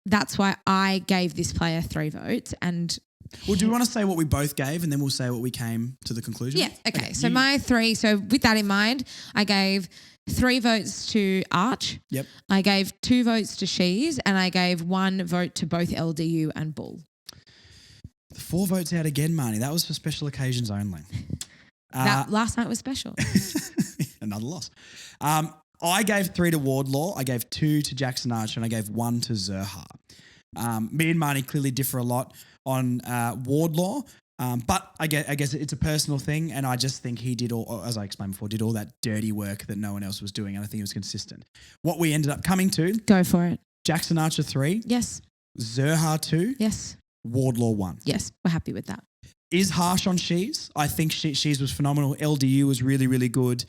that's why I gave this player 3 votes. And well, do you want to say what we both gave and then we'll say what we came to the conclusion? Yeah, okay. So my 3, so with that in mind, I gave 3 votes to Arch. Yep. I gave 2 votes to Sheez and I gave 1 vote to both LDU and Bull. 4 votes out again, Marnie. That was for special occasions only. That last night was special. Another loss. I gave 3 to Wardlaw. I gave 2 to Jackson Archer and I gave 1 to Zerr. Me and Marnie clearly differ a lot on Wardlaw. But I guess it's a personal thing, and I just think he did all, as I explained before, did all that dirty work that no one else was doing, and I think it was consistent. What we ended up coming to... Go for it. Jackson Archer 3. Yes. Zerr 2. Yes. Wardlaw 1. Yes, we're happy with that. Is harsh on Sheez. I think Sheez was phenomenal. LDU was really, really good.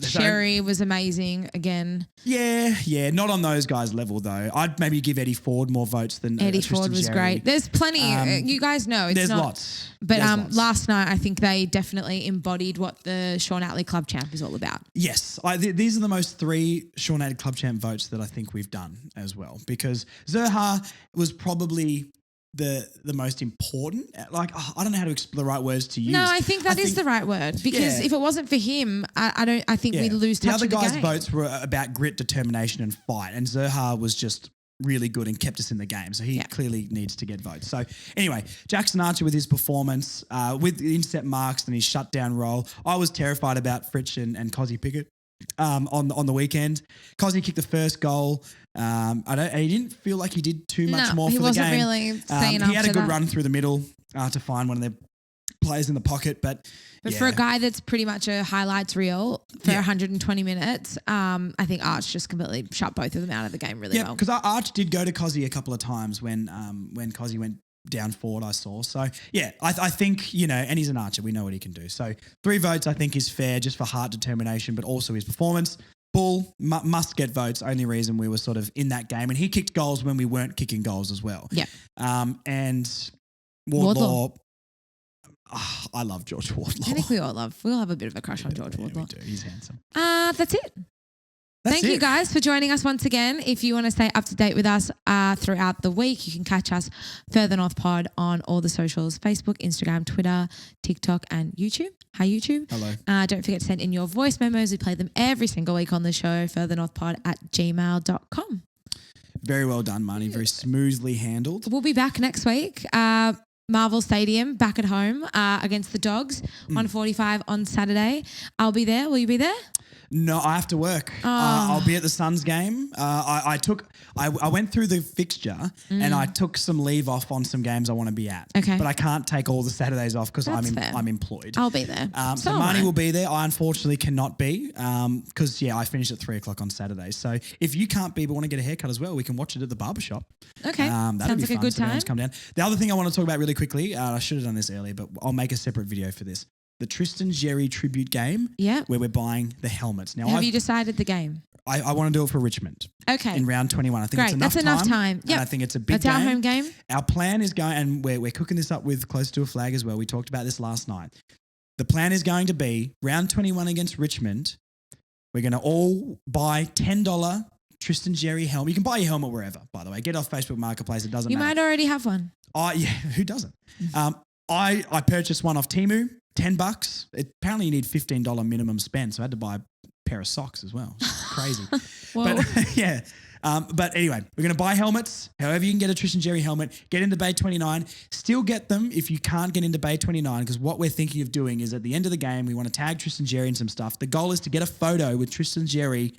Sherry was amazing again. Yeah. Not on those guys' level though. I'd maybe give Eddie Ford more votes than Eddie Ford was Jerry. Great. There's plenty. You guys know it's there's not. Lots. But There's lots. last night I think they definitely embodied what the Shaun Atley Club Champ is all about. Yes, these are the most 3 Shaun Atley Club Champ votes that I think we've done as well, because Zerr was probably the most important. Like, I don't know how to explain the right words to use. No, I think that is the right word, because if it wasn't for him, I think we lose touch the of the other guys' game. votes were about grit, determination, and fight, and Zerr was just really good and kept us in the game. So he clearly needs to get votes. So anyway, Jackson Archer with his performance, with the intercept marks and his shutdown role. I was terrified about Fritsch and Cozzy Pickett on the weekend. Cozzy kicked the first goal. He didn't feel like he did too much more for the game. He wasn't really seen He had a after good that. run through the middle to find one of their players in the pocket, but for a guy that's pretty much a highlights reel for 120 minutes, I think Arch just completely shut both of them out of the game really well. Because Arch did go to Cozzy a couple of times when Cozzy went down forward, I saw. So, I think, and he's an archer. We know what he can do. So 3 votes I think is fair just for heart, determination, but also his performance. Bull must get votes. Only reason we were sort of in that game. And he kicked goals when we weren't kicking goals as well. Yeah. And Wardlaw. I love George Wardlaw. I think we all have a bit of a crush on George Wardlaw. We do. He's handsome. That's it. Thank you guys for joining us once again. If you want to stay up to date with us throughout the week, you can catch us Further North Pod on all the socials: Facebook, Instagram, Twitter, TikTok, and YouTube. Hi, YouTube. Hello. Don't forget to send in your voice memos. We play them every single week on the show, furthernorthpod@gmail.com. Very well done, Marnie. Very smoothly handled. We'll be back next week. Marvel Stadium, back at home against the Dogs, 1:45 on Saturday. I'll be there. Will you be there? No, I have to work. I'll be at the Suns game. I went through the fixture and I took some leave off on some games I want to be at. Okay. But I can't take all the Saturdays off because That's fair. I'm employed. I'll be there. So Marnie will be there. I unfortunately cannot be because, I finish at 3 o'clock on Saturdays. So if you can't be but want to get a haircut as well, we can watch it at the barbershop. Okay. That'd Sounds be like a fun. good So everyone's time. come down. The other thing I want to talk about really quickly, I should have done this earlier, but I'll make a separate video for this. The Tristan Jerry tribute game where we're buying the helmets. Now, have you decided the game? I want to do it for Richmond. Okay. In round 21. I think Great. it's That's enough time. And I think it's a big That's game. our home game. Our plan is going, and we're cooking this up with Close to a Flag as well. We talked about this last night. The plan is going to be round 21 against Richmond. We're going to all buy $10 Tristan Jerry helmet. You can buy your helmet wherever, by the way. Get off Facebook Marketplace. It doesn't matter. You might already have one. Yeah, who doesn't? I purchased one off Temu, $10. Apparently you need $15 minimum spend, so I had to buy a pair of socks as well. It's crazy. Whoa. But But anyway, we're going to buy helmets. However you can get a Tristan Jerry helmet, get into Bay 29. Still get them if you can't get into Bay 29, because what we're thinking of doing is at the end of the game, we want to tag Tristan Jerry in some stuff. The goal is to get a photo with Tristan Jerry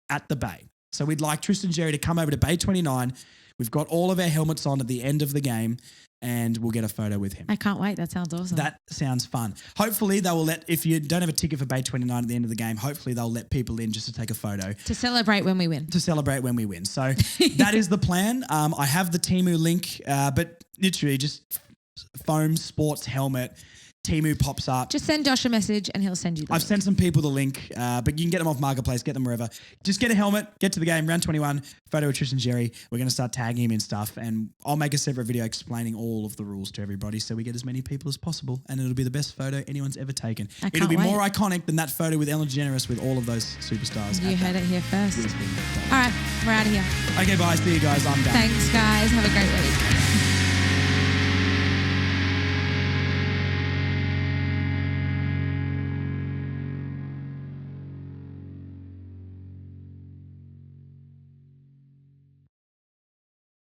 at the Bay. So we'd like Tristan Jerry to come over to Bay 29. We've got all of our helmets on at the end of the game, and we'll get a photo with him. I can't wait. That sounds awesome. That sounds fun. Hopefully they will let, if you don't have a ticket for Bay 29 at the end of the game, hopefully they'll let people in just to take a photo. To celebrate when we win. So that is the plan. I have the Temu link, but literally just foam sports helmet. Temu pops up. Just send Josh a message and he'll send you the I've link. sent some people the link, but you can get them off Marketplace, get them wherever. Just get a helmet, get to the game, round 21, photo of Tristan Jerry. We're going to start tagging him in stuff, and I'll make a separate video explaining all of the rules to everybody so we get as many people as possible, and it'll be the best photo anyone's ever taken. It'll be more iconic than that photo with Ellen DeGeneres with all of those superstars. You heard it here first. All right, we're out of here. Okay, bye. See you guys. I'm done. Thanks, guys. Have a great week.